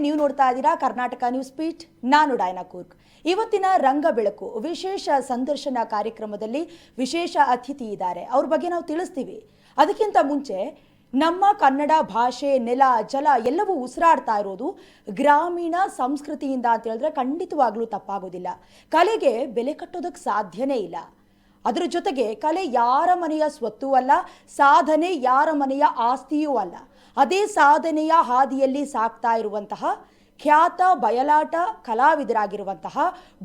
ನೀವು ನೋಡ್ತಾ ಇದ್ದೀರಾ ಕರ್ನಾಟಕ ನ್ಯೂಸ್ ಪೀಟ್. ನಾನು ಡೈನಾ ಕೂರ್ಗ್. ಇವತ್ತಿನ ರಂಗ ಬೆಳಕು ವಿಶೇಷ ಸಂದರ್ಶನ ಕಾರ್ಯಕ್ರಮದಲ್ಲಿ ವಿಶೇಷ ಅತಿಥಿ ಇದ್ದಾರೆ. ಅವ್ರ ಬಗ್ಗೆ ನಾವು ತಿಳಿಸ್ತೀವಿ. ಅದಕ್ಕಿಂತ ಮುಂಚೆ ನಮ್ಮ ಕನ್ನಡ ಭಾಷೆ, ನೆಲ, ಜಲ ಎಲ್ಲವೂ ಉಸಿರಾಡ್ತಾ ಇರೋದು ಗ್ರಾಮೀಣ ಸಂಸ್ಕೃತಿಯಿಂದ ಅಂತ ಹೇಳಿದ್ರೆ ಖಂಡಿತವಾಗ್ಲೂ ತಪ್ಪಾಗೋದಿಲ್ಲ. ಕಲೆಗೆ ಬೆಲೆ ಕಟ್ಟೋದಕ್ಕೆ ಸಾಧ್ಯನೇ ಇಲ್ಲ. ಅದರ ಜೊತೆಗೆ ಕಲೆ ಯಾರ ಮನೆಯ ಸ್ವತ್ತೂ ಅಲ್ಲ, ಸಾಧನೆ ಯಾರ ಮನೆಯ ಆಸ್ತಿಯೂ ಅಲ್ಲ. ಅದೇ ಸಾಧನೆಯ ಹಾದಿಯಲ್ಲಿ ಸಾಕ್ತಾ ಇರುವಂತಹ ಖ್ಯಾತ ಬಯಲಾಟ ಕಲಾವಿದರಾಗಿರುವಂತಹ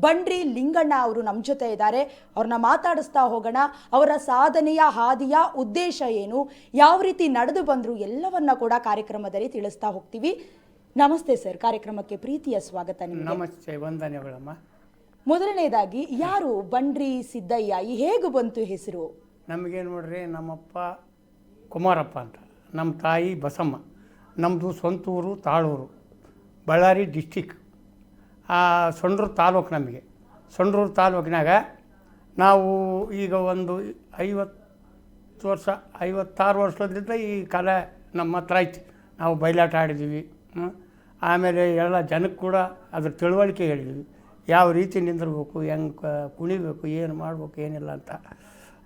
ಬಂಡ್ರಿ ಲಿಂಗಣ್ಣ ಅವರು ನಮ್ಮ ಜೊತೆ ಇದ್ದಾರೆ. ಅವ್ರನ್ನ ಮಾತಾಡಿಸ್ತಾ ಹೋಗೋಣ. ಅವರ ಸಾಧನೆಯ ಹಾದಿಯ ಉದ್ದೇಶ ಏನು, ಯಾವ ರೀತಿ ನಡೆದು ಬಂದರು ಎಲ್ಲವನ್ನ ಕೂಡ ಕಾರ್ಯಕ್ರಮದಲ್ಲಿ ತಿಳಿಸ್ತಾ ಹೋಗ್ತೀವಿ. ನಮಸ್ತೆ ಸರ್, ಕಾರ್ಯಕ್ರಮಕ್ಕೆ ಪ್ರೀತಿಯ ಸ್ವಾಗತ ನಿಮಗೆ. ನಮಸ್ತೆ, ವಂದನೆಗಳಮ್ಮ. ಮೊದಲನೇದಾಗಿ ಯಾರು ಬಂಡ್ರಿ ಸಿದ್ದಯ್ಯ, ಹೇಗೆ ಬಂತು ಹೆಸರು? ನಮಗೇನು ನೋಡ್ರಿ, ನಮ್ಮಪ್ಪ ಕುಮಾರಪ್ಪ ಅಂತ, ನಮ್ಮ ತಾಯಿ ಬಸಮ್ಮ. ನಮ್ಮದು ಸ್ವಂತ ಊರು ತಾಳೂರು, ಬಳ್ಳಾರಿ ಡಿಸ್ಟಿಕ್, ಸೊಂಡ್ರೂರು ತಾಲೂಕು. ನಮಗೆ ಸೊಂಡ್ರೂರು ತಾಲೂಕಿನಾಗ ನಾವು ಈಗ ಒಂದು 56 ವರ್ಷದಿಂದ ಈ ಕಲೆ ನಮ್ಮ ಹತ್ರ ಐತಿ. ನಾವು ಬಯಲಾಟ ಆಡಿದ್ದೀವಿ. ಆಮೇಲೆ ಎಲ್ಲ ಜನಕ್ಕೆ ಕೂಡ ಅದ್ರ ತಿಳುವಳಿಕೆ ಹೇಳಿದ್ವಿ, ಯಾವ ರೀತಿ ನಿಂದಿರ್ಬೇಕು, ಹೆಂಗೆ ಕುಣಿಬೇಕು, ಏನು ಮಾಡ್ಬೇಕು, ಏನಿಲ್ಲ ಅಂತ.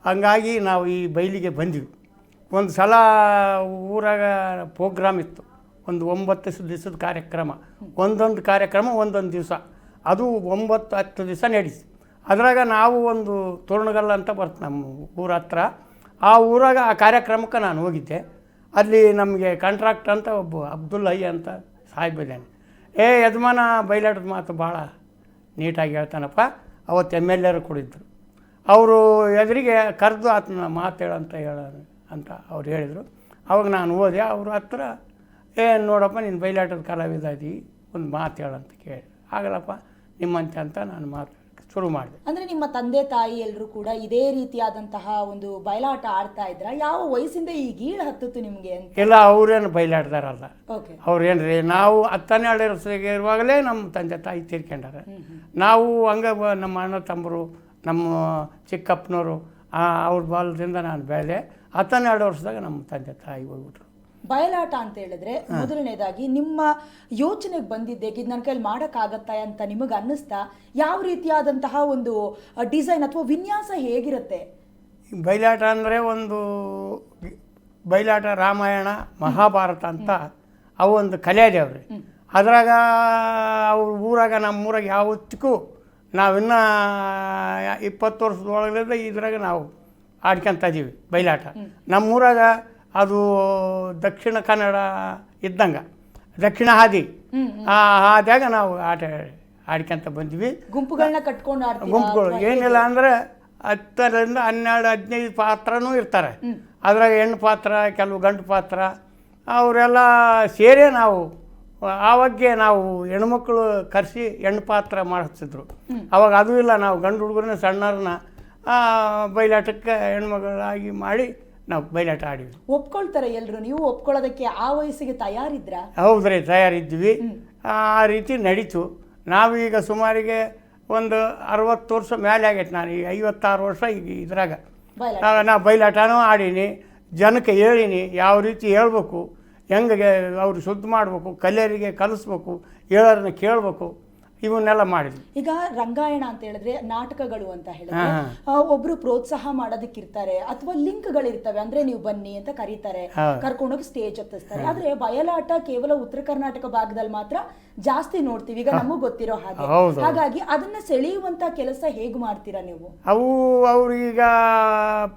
ಹಂಗಾಗಿ ನಾವು ಈ ಬಯಲಿಗೆ ಬಂದ್ವಿ. ಒಂದು ಸಲ ಊರಾಗ ಪ್ರೋಗ್ರಾಮ್ ಇತ್ತು, ಒಂದು 9 ದಿವಸದ ಕಾರ್ಯಕ್ರಮ. ಒಂದೊಂದು ಕಾರ್ಯಕ್ರಮ ಒಂದೊಂದು ದಿವಸ, ಅದು 9-10 ದಿವಸ ನಡೀತು. ಅದ್ರಾಗ ನಾವು ಒಂದು ತೋರಣಗಲ್ಲ ಅಂತ ಬರ್ತದೆ ನಮ್ಮ ಊರ ಹತ್ರ. ಆ ಊರಾಗ ಆ ಕಾರ್ಯಕ್ರಮಕ್ಕೆ ನಾನು ಹೋಗಿದ್ದೆ. ಅಲ್ಲಿ ನಮಗೆ ಕಾಂಟ್ರಾಕ್ಟ್ ಅಂತ ಒಬ್ಬ ಅಬ್ದುಲ್ ಐ ಅಂತ ಸಾಹಿಬಿದ್ದಾನೆ. ಯಜಮಾನ ಬಯಲಾಟದ ಮಾತು ಭಾಳ ನೀಟಾಗಿ ಹೇಳ್ತಾನಪ್ಪ. ಅವತ್ತು MLA ಕೊಡಿದ್ರು. ಅವರು ಎದುರಿಗೆ ಕರೆದು ಆತನ ಮಾತು ಹೇಳಂತ ಅಂತ ಅವ್ರು ಹೇಳಿದರು. ಅವಾಗ ನಾನು ಹೋದೆ ಅವ್ರ ಹತ್ರ. ನೋಡಪ್ಪ, ನೀನು ಬಯಲಾಟದ ಕಲಾವಿದ ಇದ್ದೀವಿ, ಒಂದು ಮಾತು ಹೇಳಂತ ಕೇಳಿ. ಆಗಲ್ಲಪ್ಪ ನಿಮ್ಮಂತೆ ಅಂತ ನಾನು ಮಾತು ಶುರು ಮಾಡಿದೆ. ಅಂದರೆ ನಿಮ್ಮ ತಂದೆ ತಾಯಿ ಎಲ್ಲರೂ ಕೂಡ ಇದೇ ರೀತಿಯಾದಂತಹ ಒಂದು ಬಯಲಾಟ ಆಡ್ತಾ ಇದ್ರ? ಯಾವ ವಯಸ್ಸಿಂದ ಈ ಗೀಳು ಹತ್ತಿತ್ತು ನಿಮಗೆ ಅಂತ? ಇಲ್ಲ, ಅವ್ರೇನು ಬಯಲಾಡ್ದಾರಲ್ಲ. ಅವ್ರೇನ್ರಿ, ನಾವು 10-12 ವರ್ಷಕ್ಕೆ ಇರುವಾಗಲೇ ನಮ್ಮ ತಂದೆ ತಾಯಿ ತೀರ್ಕೊಂಡಾರೆ. ನಾವು ಹಂಗೆ ನಮ್ಮ ಅಣ್ಣ ತಮ್ಮರು, ನಮ್ಮ ಚಿಕ್ಕಪ್ಪನವರು, ಅವ್ರ ಬಾಲದಿಂದ ನಾನು ಬೆಳೆದೆ. 10-12 ವರ್ಷದಾಗ ನಮ್ಮ ತಂದೆ ತಾಯಿ ಹೋಗ್ಬಿಟ್ರು. ಬಯಲಾಟ ಅಂತ ಹೇಳಿದ್ರೆ ಮೊದಲನೇದಾಗಿ ನಿಮ್ಮ ಯೋಚನೆಗೆ ಬಂದಿದ್ದೆ, ಇದು ನನ್ನ ಕೈಲಿ ಮಾಡೋಕ್ಕಾಗತ್ತಾ ಅಂತ ನಿಮಗೆ ಅನ್ನಿಸ್ತಾ? ಯಾವ ರೀತಿಯಾದಂತಹ ಒಂದು ಡಿಸೈನ್ ಅಥವಾ ವಿನ್ಯಾಸ ಹೇಗಿರುತ್ತೆ? ಬಯಲಾಟ ಅಂದರೆ ಒಂದು ಬಯಲಾಟ ರಾಮಾಯಣ ಮಹಾಭಾರತ ಅಂತ ಅವು ಒಂದು ಕಲೆ ಅದೇವ್ರಿ. ಅದ್ರಾಗ ಅವ್ರ ಊರಾಗ, ನಮ್ಮೂರಾಗ ಯಾವತ್ತಿಗೂ ನಾವಿನ್ನೂ 20 ವರ್ಷದೊಳಗಡೆ ಇದ್ರಾಗ ನಾವು ಆಡ್ಕೊತ ಇದ್ದೀವಿ ಬಯಲಾಟ. ನಮ್ಮೂರಾಗ ಅದು ದಕ್ಷಿಣ ಕನ್ನಡ ಇದ್ದಂಗೆ, ದಕ್ಷಿಣ ಹಾದಿ, ಆ ಹಾದಿಯಾಗ ನಾವು ಆಡ್ಕೊಂತ ಬಂದ್ವಿ. ಗುಂಪುಗಳನ್ನ ಕಟ್ಕೊಂಡು ಗುಂಪುಗಳು ಏನಿಲ್ಲ ಅಂದರೆ 10-12-15 ಪಾತ್ರನೂ ಇರ್ತಾರೆ. ಅದ್ರಾಗ ಹೆಣ್ಣು ಪಾತ್ರ, ಕೆಲವು ಗಂಡು ಪಾತ್ರ, ಅವರೆಲ್ಲ ಸೇರೇ ನಾವು ಆವಾಗೆ ನಾವು ಹೆಣ್ಮಕ್ಳು ಕರೆಸಿ ಹೆಣ್ಣು ಪಾತ್ರ ಮಾಡಿಸ್ತಿದ್ರು. ಅವಾಗ ಅದು ಇಲ್ಲ, ನಾವು ಗಂಡು ಹುಡುಗರನ್ನ ಸಣ್ಣವ್ರನ್ನ ಬಯಲಾಟಕ್ಕೆ ಹೆಣ್ಮಗಳಾಗಿ ಮಾಡಿ ನಾವು ಬಯಲಾಟ ಆಡಿದ್ವಿ. ಒಪ್ಕೊಳ್ತಾರೆ ಎಲ್ಲರೂ? ನೀವು ಒಪ್ಕೊಳ್ಳೋದಕ್ಕೆ ಆ ವಯಸ್ಸಿಗೆ ತಯಾರಿದ್ರ? ಹೌದ್ರಿ, ತಯಾರಿದ್ವಿ. ಆ ರೀತಿ ನಡೀತು. ನಾವೀಗ ಸುಮಾರಿಗೆ ಒಂದು 60 ವರ್ಷ ಮೇಲೆ ಆಗೈತೆ. ನಾನು ಈಗ 56 ವರ್ಷ ಈಗ ಇದ್ರಾಗ ನಾ ಬಯಲಾಟನೂ ಆಡೀನಿ. ಜನಕ್ಕೆ ಹೇಳೀನಿ ಯಾವ ರೀತಿ ಹೇಳ್ಬೇಕು, ಹೆಂಗೆ ಅವ್ರು ಶುದ್ಧ ಮಾಡಬೇಕು, ಕಲಿಯರಿಗೆ ಕಲಿಸ್ಬೇಕು, ಹೇಳೋರನ್ನ ಕೇಳಬೇಕು, ಇವನ್ನೆಲ್ಲ ಮಾಡಿದ್ವಿ. ಈಗ ರಂಗಾಯಣ ಅಂತ ಹೇಳಿದ್ರೆ ನಾಟಕಗಳು ಅಂತ ಹೇಳಿದ್ರೆ ಒಬ್ರು ಪ್ರೋತ್ಸಾಹ ಮಾಡೋದಕ್ಕಿರ್ತಾರೆ, ಅಥವಾ ಲಿಂಕ್ಗಳಿರ್ತವೆ. ಅಂದ್ರೆ ನೀವು ಬನ್ನಿ ಅಂತ ಕರೀತಾರೆ, ಕರ್ಕೊಂಡೋಗಿ ಸ್ಟೇಜ್ ಹತ್ತಿಸ್ತಾರೆ. ಆದ್ರೆ ಬಯಲಾಟ ಕೇವಲ ಉತ್ತರ ಕರ್ನಾಟಕ ಭಾಗದಲ್ಲಿ ಮಾತ್ರ ಜಾಸ್ತಿ ನೋಡ್ತೀವಿ, ಈಗ ನಮಗ್ ಗೊತ್ತಿರೋ ಹಾಗೆ. ಹಾಗಾಗಿ ಅದನ್ನ ಸೆಳೆಯುವಂತ ಕೆಲಸ ಹೇಗ್ ಮಾಡ್ತೀರಾ ನೀವು? ಅವ್ರೀಗ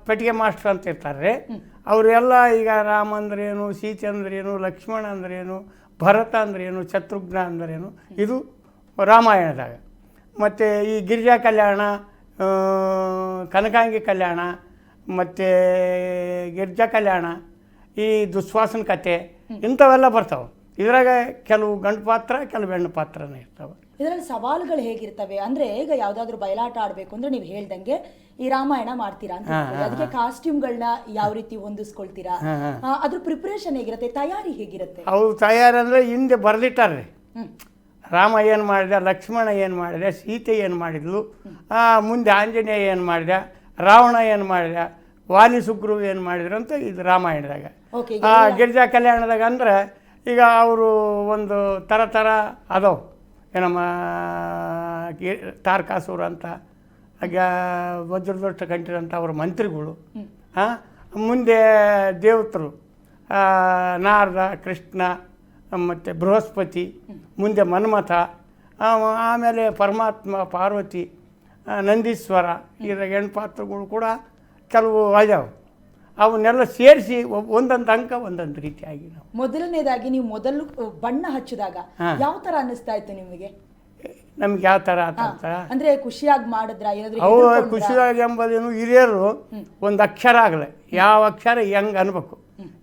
ಪೆಟ್ಟಿಗೆ ಮಾಸ್ಟರ್ ಅಂತ ಇರ್ತಾರೆ. ಅವರೆಲ್ಲ ಈಗ ರಾಮ ಅಂದ್ರೇನು, ಸೀತೆ ಅಂದ್ರೇನು, ಲಕ್ಷ್ಮಣ ಅಂದ್ರೇನು, ಭರತ ಅಂದ್ರೇನು, ಶತ್ರುಘ್ನ ಅಂದ್ರೇನು, ಇದು ರಾಮಾಯಣದಾಗ. ಮತ್ತು ಈ ಗಿರಿಜಾ ಕಲ್ಯಾಣ, ಕನಕಾಂಗಿ ಕಲ್ಯಾಣ, ಮತ್ತು ಗಿರಿಜಾ ಕಲ್ಯಾಣ, ಈ ದುಶ್ವಾಸನ ಕತೆ, ಇಂಥವೆಲ್ಲ ಬರ್ತಾವೆ. ಇದ್ರಾಗ ಕೆಲವು ಗಂಡು ಪಾತ್ರ, ಕೆಲವು ಹೆಣ್ಣು ಪಾತ್ರನೇ ಇರ್ತಾವೆ. ಇದರಲ್ಲಿ ಸವಾಲುಗಳು ಹೇಗಿರ್ತವೆ ಅಂದ್ರೆ, ಈಗ ಯಾವ್ದಾದ್ರು ಬಯಲಾಟ ಆಡ್ಬೇಕು ಅಂದ್ರೆ ನೀವು ಹೇಳ್ದಂಗೆ ಈ ರಾಮಾಯಣ ಮಾಡ್ತೀರಾ ಅಂತ, ಅದಕ್ಕೆ ಕಾಸ್ಟ್ಯೂಮ್ಗಳನ್ನ ಯಾವ ರೀತಿ ಹೊಂದಿಸ್ಕೊಳ್ತೀರಾ, ಅದ್ರ ಪ್ರಿಪರೇಷನ್ ಹೇಗಿರುತ್ತೆ, ತಯಾರಿ ಹೇಗಿರುತ್ತೆ? ಅವು ತಯಾರಿ ಅಂದ್ರೆ ಹಿಂದೆ ಬರ್ದಿಟ್ಟಾರ್ರಿ. ರಾಮ ಏನು ಮಾಡಿದ, ಲಕ್ಷ್ಮಣ ಏನು ಮಾಡಿದ, ಸೀತೆ ಏನು ಮಾಡಿದ್ಲು, ಮುಂದೆ ಆಂಜನೇಯ ಏನು ಮಾಡಿದ, ರಾವಣ ಏನು ಮಾಡಿದ, ವಾಲಿ ಸುಗ್ರೀವ ಏನು ಮಾಡಿದ್ರು ಅಂತ ಇದು ರಾಮಾಯಣದಾಗ. ಗಿರಿಜಾ ಕಲ್ಯಾಣದಾಗ ಅಂದ್ರೆ ಈಗ ಅವರು ಒಂದು ಥರ ಅದಾವೆ ಏನಮ್ಮ ತಾರಕಾಸುರ ಅಂತ ಆಗ ವಜ್ರದೊಷ್ಟ ಕಂಠೀರ ಅಂತ ಅವ್ರ ಮಂತ್ರಿಗಳು, ಮುಂದೆ ದೇವತರು ನಾರದ, ಕೃಷ್ಣ ಮತ್ತು ಬೃಹಸ್ಪತಿ, ಮುಂದೆ ಮನ್ಮಥ, ಆಮೇಲೆ ಪರಮಾತ್ಮ, ಪಾರ್ವತಿ, ನಂದೀಶ್ವರ, ಇದರ ಹೆಣ್ಪಾತ್ರಗಳು ಕೂಡ ಕೆಲವು ಅದಾವೆ. ಅವನ್ನೆಲ್ಲ ಸೇರಿಸಿ ಒಂದೊಂದು ಅಂಕ ಒಂದೊಂದು ರೀತಿಯಾಗಿ ನಾವು ಮೊದಲನೇದಾಗಿ ನೀವು ಮೊದಲು ಬಣ್ಣ ಹಚ್ಚಿದಾಗ ಯಾವ ತರ ಅನ್ನಿಸ್ತಾ ಇತ್ತು ನಿಮಗೆ? ನಮ್ಗೆ ಯಾವ ಥರ ಆತ ಅಂದ್ರೆ ಖುಷಿಯಾಗಿ ಮಾಡಿದ್ರ? ಅವು ಖುಷಿಯಾಗಿ ಎಂಬುದೇನು ಹಿರಿಯರು ಒಂದು ಅಕ್ಷರ ಆಗಲಿ, ಯಾವ ಅಕ್ಷರ ಹೆಂಗೆ ಅನ್ಬೇಕು,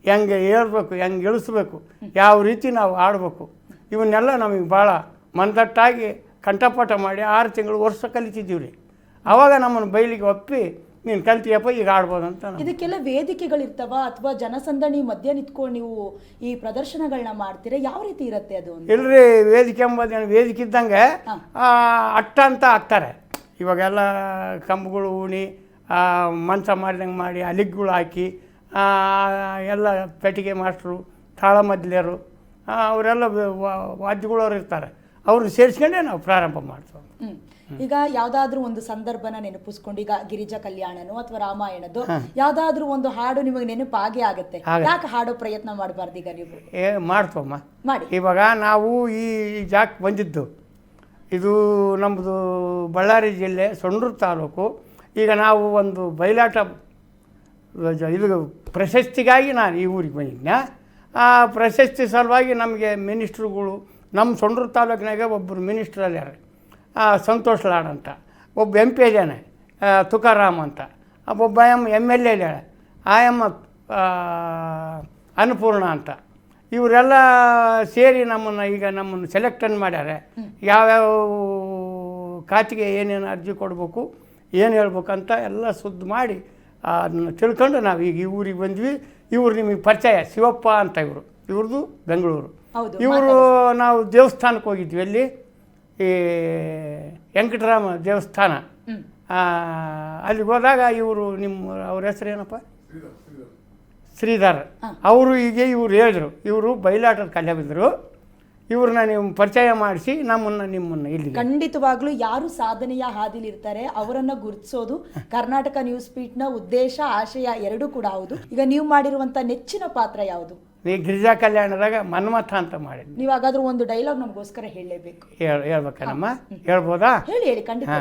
ಹೆಂಗೆ ಹೇಳ್ಬೇಕು, ಹೆಂಗೆ ಇಳಿಸ್ಬೇಕು, ಯಾವ ರೀತಿ ನಾವು ಆಡಬೇಕು, ಇವನ್ನೆಲ್ಲ ನಮಗೆ ಭಾಳ ಮನದಟ್ಟಾಗಿ ಕಂಠಪಾಠ ಮಾಡಿ 6 ತಿಂಗಳು ವರ್ಷ ಕಲಿತಿದ್ದೀವಿ ರೀ. ಆವಾಗ ನಮ್ಮನ್ನು ಬಯಲಿಗೆ ಒಪ್ಪಿ ನೀನು ಕಲ್ತಿಯಪ್ಪ ಈಗ ಆಡ್ಬೋದು ಅಂತ. ಇದಕ್ಕೆಲ್ಲ ವೇದಿಕೆಗಳಿರ್ತಾವ ಅಥವಾ ಜನಸಂದಣಿ ಮಧ್ಯೆ ನಿಂತ್ಕೊಂಡು ನೀವು ಈ ಪ್ರದರ್ಶನಗಳನ್ನ ಮಾಡ್ತೀರಾ? ಯಾವ ರೀತಿ ಇರುತ್ತೆ ಅದು? ಇಲ್ರಿ, ವೇದಿಕೆ ಎಂಬುದೇನು ವೇದಿಕೆ ಇದ್ದಂಗೆ ಅಟ್ಟ ಅಂತ ಹಾಕ್ತಾರೆ. ಇವಾಗೆಲ್ಲ ಕಂಬಗಳು ಉಣಿ ಮಂಚ ಮಾಡಿದಂಗೆ ಮಾಡಿ ಅಲಿಗ್ಗಳು ಹಾಕಿ ಎಲ್ಲ ಪೆಟ್ಟಿಗೆ ಮಾಸ್ಟ್ರು, ತಾಳಮದ್ಲೆಯರು ಅವರೆಲ್ಲ ವಾದ್ಯಗಳವ್ರು ಇರ್ತಾರೆ, ಅವ್ರನ್ನ ಸೇರಿಸ್ಕೊಂಡೇ ನಾವು ಪ್ರಾರಂಭ ಮಾಡ್ತೀವಿ. ಈಗ ಯಾವ್ದಾದ್ರು ಒಂದು ಸಂದರ್ಭನ ನೆನಪಿಸ್ಕೊಂಡು, ಈಗ ಗಿರಿಜಾ ಕಲ್ಯಾಣನೋ ಅಥವಾ ರಾಮಾಯಣದ್ದು ಯಾವ್ದಾದ್ರು ಒಂದು ಹಾಡು ನಿಮಗೆ ನೆನಪಾಗೇ ಆಗುತ್ತೆ, ಯಾಕೆ ಹಾಡೋ ಪ್ರಯತ್ನ ಮಾಡಬಾರ್ದು? ಈಗ ನೀವು ಮಾಡ್ತವಮ್ಮ ಮಾಡಿ. ಇವಾಗ ನಾವು ಈ ಜಾಗಕ್ಕೆ ಬಂದಿದ್ದು, ಇದು ನಮ್ಮದು ಬಳ್ಳಾರಿ ಜಿಲ್ಲೆ ಸೊಂಡೂರು ತಾಲೂಕು. ಈಗ ನಾವು ಒಂದು ಬಯಲಾಟ ಇದು ಪ್ರಶಸ್ತಿಗಾಗಿ ನಾನು ಈ ಊರಿಗೆ ಬಂದಿದ್ದೆ. ಆ ಪ್ರಶಸ್ತಿ ಸಲುವಾಗಿ ನಮಗೆ ಮಿನಿಸ್ಟ್ರುಗಳು, ನಮ್ಮ ಸೊಂಡೂರು ತಾಲೂಕಿನಾಗ ಒಬ್ಬರು ಮಿನಿಸ್ಟ್ರ್ ಅಲ್ಯಾರ, ಸಂತೋಷ್ ಲಾಡ್ ಅಂತ, ಒಬ್ಬ MP ಇದ್ದಾನೆ ತುಕಾರಾಮ್ ಅಂತ, ಒಬ್ಬ MLA ಇದ್ದಾಳೆ ಆಯಮ್ಮ ಅನ್ನಪೂರ್ಣ ಅಂತ. ಇವರೆಲ್ಲ ಸೇರಿ ನಮ್ಮನ್ನು ಸೆಲೆಕ್ಟನ್ ಮಾಡ್ಯಾರೆ. ಯಾವ್ಯಾವ ಖಾತೆಗೆ ಏನೇನು ಅರ್ಜಿ ಕೊಡಬೇಕು, ಏನು ಹೇಳ್ಬೇಕಂತ ಎಲ್ಲ ಸುದ್ದಿ ಮಾಡಿ ಅದನ್ನು ತಿಳ್ಕೊಂಡು ನಾವು ಈಗ ಈ ಊರಿಗೆ ಬಂದ್ವಿ. ಇವ್ರು ನಿಮಗೆ ಪರಿಚಯ ಶಿವಪ್ಪ ಅಂತ, ಇವ್ರದ್ದು ಬೆಂಗಳೂರು. ಇವರು ನಾವು ದೇವಸ್ಥಾನಕ್ಕೆ ಹೋಗಿದ್ವಿ, ಅಲ್ಲಿ ಈ ವೆಂಕಟರಾಮ ದೇವಸ್ಥಾನ. ಅಲ್ಲಿಗೆ ಹೋದಾಗ ಇವರು ಅವ್ರ ಹೆಸರು ಏನಪ್ಪ, ಶ್ರೀಧರ್ ಅವರು. ಇವ್ರು ಹೇಳಿದ್ರು, ಇವರು ಬಯಲಾಟದ ಕಲಾವಿದರು, ಇವ್ರನ್ನ ನೀವು ಪರಿಚಯ ಮಾಡಿಸಿ ನಿಮ್ಮನ್ನು ಇಲ್ಲಿ. ಖಂಡಿತವಾಗ್ಲೂ ಯಾರು ಸಾಧನೆಯ ಹಾದಿಲಿರ್ತಾರೆ ಅವರನ್ನ ಗುರುತಿಸೋದು ಕರ್ನಾಟಕ ನ್ಯೂಸ್ ಪೀಟ್ನ ಉದ್ದೇಶ, ಆಶಯ ಎರಡೂ ಕೂಡ ಹೌದು. ಈಗ ನೀವು ಮಾಡಿರುವಂತ ನೆಚ್ಚಿನ ಪಾತ್ರ ಯಾವುದು? ಈ ಗಿರಿಜಾ ಕಲ್ಯಾಣದಾಗ ಮನ್ಮಥ ಅಂತ ಮಾಡಿದ್ವಿ. ನೀವು ಹಾಗಾದ್ರೂ ಒಂದು ಡೈಲಾಗ್ ನಮಗೋಸ್ಕರ ಹೇಳಲೇಬೇಕು. ಹೇಳ್ಬೇಕಮ್ಮ? ಹೇಳ್ಬೋದಾ? ಹೇಳಿ ಖಂಡಿತ.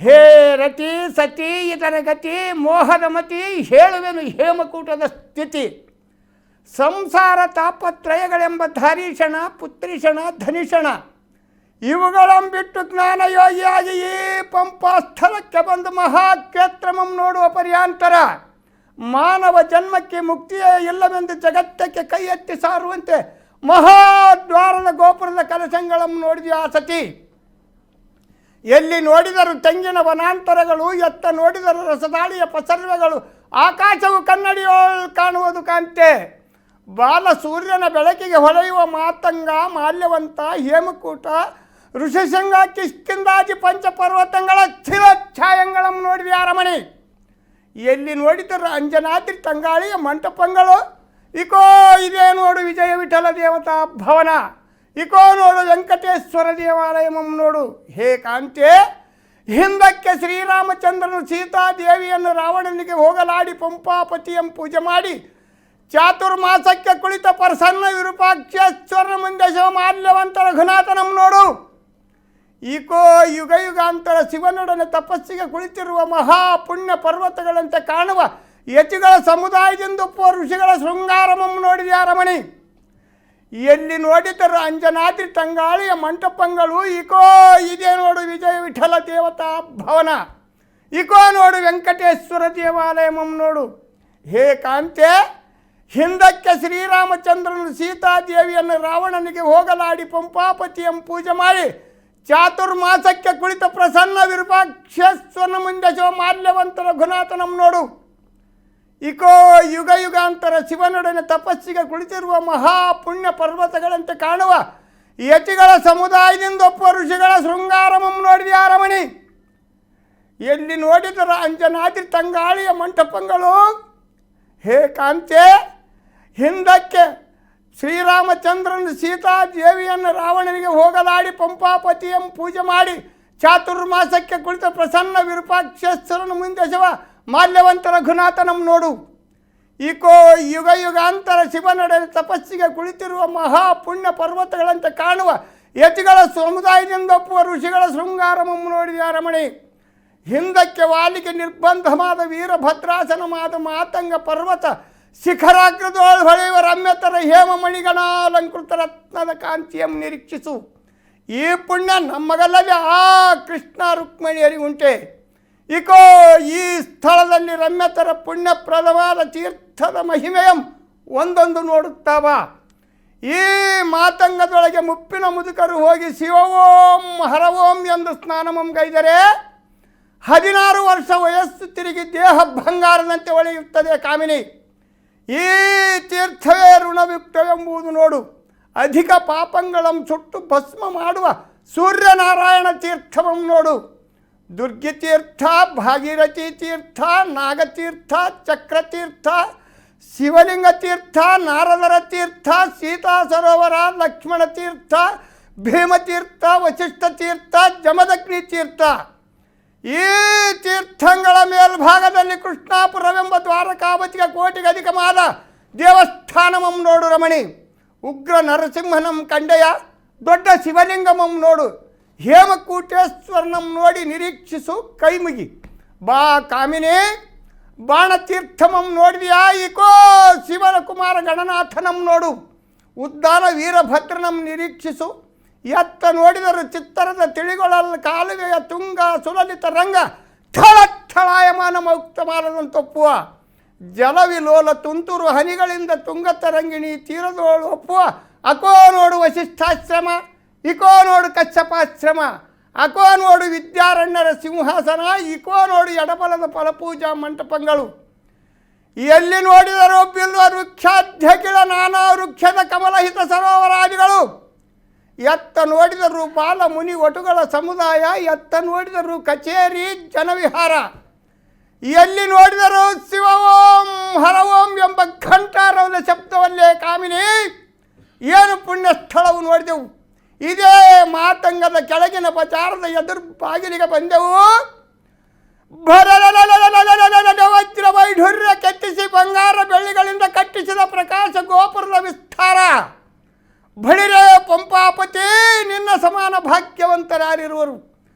ಹೇ ರತಿ ಸತಿ ಇದರ ಗತಿ ಮೋಹದ ಮತಿ, ಹೇಳುವೆನು ಹೇಮಕೂಟದ ಸ್ಥಿತಿ, ಸಂಸಾರ ತಾಪತ್ರಯಗಳೆಂಬ ಧಾರೀಷಣ ಪುತ್ರಿಷಣ ಧನಿಷಣ, ಇವುಗಳಂಬಿಟ್ಟು ಜ್ಞಾನಯೋಗಿಯಾಗಿ ಈ ಪಂಪಾ ಸ್ಥಳಕ್ಕೆ ಬಂದು ಮಹಾಕ್ಷೇತ್ರಮಂ ನೋಡುವ ಪರ್ಯಾಂತರ, ಮಾನವ ಜನ್ಮಕ್ಕೆ ಮುಕ್ತಿಯೇ ಇಲ್ಲವೆಂದು ಜಗತ್ತಕ್ಕೆ ಕೈ ಎತ್ತಿ ಸಾರುವಂತೆ ಮಹಾದ್ವಾರದ ಗೋಪುರದ ಕಲಶಗಳನ್ನು ನೋಡಿದ ಆ ಸತಿ, ಎಲ್ಲಿ ನೋಡಿದರು ತೆಂಗಿನ ವನಾಂತರಗಳು, ಎತ್ತ ನೋಡಿದರು ರಸದಾಳಿಯ ಪಸರ್ವೆಗಳು, ಆಕಾಶವು ಕನ್ನಡಿಯೋಳು ಕಾಣುವುದು ಕಾಂತೆ, ಬಾಲ ಸೂರ್ಯನ ಬೆಳಕಿಗೆ ಹೊಳೆಯುವ ಮಾತಂಗ ಮಾಲ್ಯವಂತ ಹೇಮಕೂಟ ಋಷಿಶೃಂಗ ಕಿಷ್ಕಿಂದಾದಿ ಪಂಚಪರ್ವತಗಳ ಸ್ಥಿರ ಛಾಯಗಳನ್ನು ನೋಡಿದ ಅರಮನೆ, ಎಲ್ಲಿ ನೋಡಿದರು ಅಂಜನಾದ್ರಿ ತಂಗಾಳಿಯ ಮಂಟಪಗಳು, ಇಕೋ ಇದೇ ನೋಡು ವಿಜಯ ವಿಠಲ ದೇವತಾ ಭವನ, ಇಕೋ ನೋಡು ವೆಂಕಟೇಶ್ವರ ದೇವಾಲಯಂ ನೋಡು. ಹೇ ಕಾಂತೆ, ಹಿಂದಕ್ಕೆ ಶ್ರೀರಾಮಚಂದ್ರನು ಸೀತಾದೇವಿಯನ್ನು ರಾವಣನಿಗೆ ಹೋಗಲಾಡಿ ಪಂಪಾಪತಿಯಂ ಪೂಜೆ ಮಾಡಿ ಚಾತುರ್ಮಾಸಕ್ಕೆ ಕುಳಿತ ಪ್ರಸನ್ನ ವಿರೂಪಾಕ್ಷೇಶ್ವರನ ಮುಂದೆ ಶಿವಮಾಲ್ಯವಂತ ರಘುನಾಥನಂ ನೋಡು. ಈಕೋ ಯುಗ ಯುಗಾಂತರ ಶಿವನೊಡನೆ ತಪಸ್ಸಿಗೆ ಕುಳಿತಿರುವ ಮಹಾಪುಣ್ಯ ಪರ್ವತಗಳಂತೆ ಕಾಣುವ ಯತಿಗಳ ಸಮುದಾಯದಿಂದ ಋಷಿಗಳ ಶೃಂಗಾರಮಂ ನೋಡಿದ ಅರಮಣಿ, ಎಲ್ಲಿ ನೋಡಿದರು ಅಂಜನಾದ್ರಿ ತಂಗಾಳಿಯ ಮಂಟಪಗಳು, ಇಕೋ ಇದೇ ನೋಡು ವಿಜಯ ವಿಠಲ ದೇವತಾ ಭವನ, ಇಕೋ ನೋಡು ವೆಂಕಟೇಶ್ವರ ದೇವಾಲಯಮಂ ನೋಡು. ಹೇ ಕಾಂತೆ, ಹಿಂದಕ್ಕೆ ಶ್ರೀರಾಮಚಂದ್ರನು ಸೀತಾದೇವಿಯನ್ನು ರಾವಣನಿಗೆ ಹೋಗಲಾಡಿ ಪಂಪಾಪತಿಯಂ ಪೂಜೆ ಮಾಡಿ ಚಾತುರ್ಮಾಸಕ್ಕೆ ಕುಳಿತ ಪ್ರಸನ್ನ ವಿರೂಪಾಕ್ಷೇಶ್ವರನ ಮುಂದೆ ಶಿವಮಾಲ್ಯವಂತ ರಘುನಾಥನಂ ನೋಡು. ಇಕೋ ಯುಗ ಯುಗಾಂತರ ಶಿವನೊಡನೆ ತಪಸ್ಸಿಗೆ ಕುಳಿತಿರುವ ಮಹಾಪುಣ್ಯ ಪರ್ವತಗಳಂತೆ ಕಾಣುವ ಯತಿಗಳ ಸಮುದಾಯದಿಂದ ಋಷಿಗಳ ಶೃಂಗಾರಮಂ ನೋಡಿದ ಅರಮಣಿ, ಎಲ್ಲಿ ನೋಡಿದರ ಅಂಜನಾದ್ರಿ ತಂಗಾಳಿಯ ಮಂಟಪಗಳು. ಹೇ ಕಾಂತೆ, ಹಿಂದಕ್ಕೆ ಶ್ರೀರಾಮಚಂದ್ರನು ಸೀತಾದೇವಿಯನ್ನು ರಾವಣನಿಗೆ ಹೋಗಲಾಡಿ ಪಂಪಾಪತಿಯನ್ನು ಪೂಜೆ ಮಾಡಿ ಚಾತುರ್ಮಾಸಕ್ಕೆ ಕುಳಿತ ಪ್ರಸನ್ನ ವಿರೂಪಾಕ್ಷೇಶ್ವರನ ಮುಂದೆಸವ ಮಾಲ್ಯವಂತ ರಘುನಾಥನಂ ನೋಡು. ಈಕೋ ಯುಗ ಯುಗಾಂತರ ಶಿವನೊಡನೆ ತಪಸ್ಸಿಗೆ ಕುಳಿತಿರುವ ಮಹಾಪುಣ್ಯ ಪರ್ವತಗಳಂತೆ ಕಾಣುವ ಯತಿಗಳ ಸಮುದಾಯದಿಂದ ಒಪ್ಪುವ ಋಷಿಗಳ ಶೃಂಗಾರಮಂ ನೋಡಿದ ರಮಣಿ. ಹಿಂದಕ್ಕೆ ವಾಲಿಗೆ ನಿರ್ಬಂಧವಾದ ವೀರಭದ್ರಾಸನವಾದ ಮಾತಂಗ ಪರ್ವತ ಶಿಖರಾಗ್ರದೊಳು ಹೊಳೆಯುವ ರಮ್ಯತರ ಹೇಮಮಣಿಗಣಾಲಂಕೃತ ರತ್ನದ ಕಾಂತಿಯನ್ನು ನಿರೀಕ್ಷಿಸು. ಈ ಪುಣ್ಯ ನಮ್ಮಗಲ್ಲದೆ ಆ ಕೃಷ್ಣ ರುಕ್ಮಿಣಿಯರಿಗುಂಟೆ. ಇಕೋ ಈ ಸ್ಥಳದಲ್ಲಿ ರಮ್ಯತರ ಪುಣ್ಯಪ್ರದವಾದ ತೀರ್ಥದ ಮಹಿಮೆಯಂ ಒಂದೊಂದು ನೋಡುತ್ತಾವ. ಈ ಮಾತಂಗದೊಳಗೆ ಮುಪ್ಪಿನ ಮುದುಕರು ಹೋಗಿ ಶಿವೋಂ ಹರವೋಂ ಎಂದು ಸ್ನಾನಮಂ ಗೈದರೆ 16 ವರ್ಷ ವಯಸ್ಸು ತಿರುಗಿ ದೇಹ ಬಂಗಾರದಂತೆ ಹೊಳೆಯುತ್ತದೆ ಕಾಮಿನಿ. ಈ ತೀರ್ಥವೇ ಋಣಯುಕ್ತವೆಂಬುದು ನೋಡು. ಅಧಿಕ ಪಾಪಂಗಳಂ ಸುಟ್ಟು ಭಸ್ಮ ಮಾಡುವ ಸೂರ್ಯನಾರಾಯಣ ತೀರ್ಥವಂ ನೋಡು. ದುರ್ಗಿತೀರ್ಥ, ಭಾಗೀರಥಿ ತೀರ್ಥ, ನಾಗತೀರ್ಥ, ಚಕ್ರತೀರ್ಥ, ಶಿವಲಿಂಗ ತೀರ್ಥ, ನಾರದರ ತೀರ್ಥ, ಸೀತಾ ಸರೋವರ, ಲಕ್ಷ್ಮಣ ತೀರ್ಥ, ಭೀಮತೀರ್ಥ, ವಶಿಷ್ಠ ತೀರ್ಥ, ಜಮದಗ್ನಿ ತೀರ್ಥ. ಈ ತೀರ್ಥಗಳ ಮೇಲ್ಭಾಗದಲ್ಲಿ ಕೃಷ್ಣಾಪುರವೆಂಬ ದ್ವಾರಕಾವತಿಗೆ ಕೋಟಿಗೆ ಅಧಿಕವಾದ ದೇವಸ್ಥಾನಮಂ ನೋಡು ರಮಣಿ. ಉಗ್ರ ನರಸಿಂಹನಂ ಕಂಡೆಯ ದೊಡ್ಡ ಶಿವಲಿಂಗಮಂ ನೋಡು. ಹೇಮಕೂಟೇಶ್ವರನಂ ನೋಡಿ ನಿರೀಕ್ಷಿಸು ಕೈಮುಗಿ. ಬಾ ಕಾಮಿನಿ, ಬಾಣತೀರ್ಥಮಂ ನೋಡಿದೆಯಾ? ಈಕೋ ಶಿವನ ಕುಮಾರ ಗಣನಾಥನಂ ನೋಡು. ಉದ್ದಾನ ವೀರಭದ್ರನಂ ನಿರೀಕ್ಷಿಸು. ಎತ್ತ ನೋಡಿದರು ಚಿತ್ತರದ ತಿಳಿಗೊಳಲ್ಲ ಕಾಲುವೆಯ ತುಂಗ ಸುಲಲಿತ ರಂಗ ಥಳಥಳಾಯಮಾನ ಮುಕ್ತಮಾನದಂತೊಪ್ಪುವ. ಜಲವಿಲೋಲ ತುಂತುರು ಹನಿಗಳಿಂದ ತುಂಗತರಂಗಿಣಿ ತೀರದೋಳು ಒಪ್ಪುವ. ಅಕೋ ನೋಡು ವಶಿಷ್ಠಾಶ್ರಮ, ಇಕೋ ನೋಡು ಕಶ್ಯಪಾಶ್ರಮ, ಅಕೋ ನೋಡು ವಿದ್ಯಾರಣ್ಯರ ಸಿಂಹಾಸನ, ಇಕೋ ನೋಡು ಎಡಬಲದ ಫಲಪೂಜಾ ಮಂಟಪಗಳು. ಎಲ್ಲಿ ನೋಡಿದರೂ ಬಿಲ್ವ ವೃಕ್ಷಾಧ್ಯಕಿಳ ನಾನಾ ವೃಕ್ಷದ ಕಮಲಹಿತ ಸರೋವರಾದಿಗಳು. ಎತ್ತ ನೋಡಿದರೂ ಬಾಲ ಮುನಿ ಒಟುಗಳ ಸಮುದಾಯ, ಎತ್ತ ನೋಡಿದರೂ ಕಚೇರಿ ಜನವಿಹಾರ. ಎಲ್ಲಿ ನೋಡಿದರೂ ಶಿವ ಓಂ ಹರ ಓಂ ಎಂಬ ಘಂಟಾರವದ ಶಬ್ದವಲ್ಲೇ ಕಾಮಿನಿ. ಏನು ಪುಣ್ಯ ಸ್ಥಳವು ನೋಡಿದೆವು. ಇದೇ ಮಾತಂಗದ ಕೆಳಗಿನ ಬಚಾರದ ಎದುರು ಬಾಗಿಲಿಗೆ ಬಂದೆವು. ವಜ್ರ ವೈಢೂರ್ಯ ಕೆತ್ತಿಸಿ ಬಂಗಾರ ಬೆಳ್ಳಿಗಳಿಂದ ಕಟ್ಟಿಸಿದ ಪ್ರಕಾಶ ಗೋಪುರದ ವಿಸ್ತಾರ. ಬಳಿರೇ ಪಂಪಾಪತಿ, ನಿನ್ನ ಸಮಾನ ಭಾಗ್ಯವಂತರಾರಿರುವರು.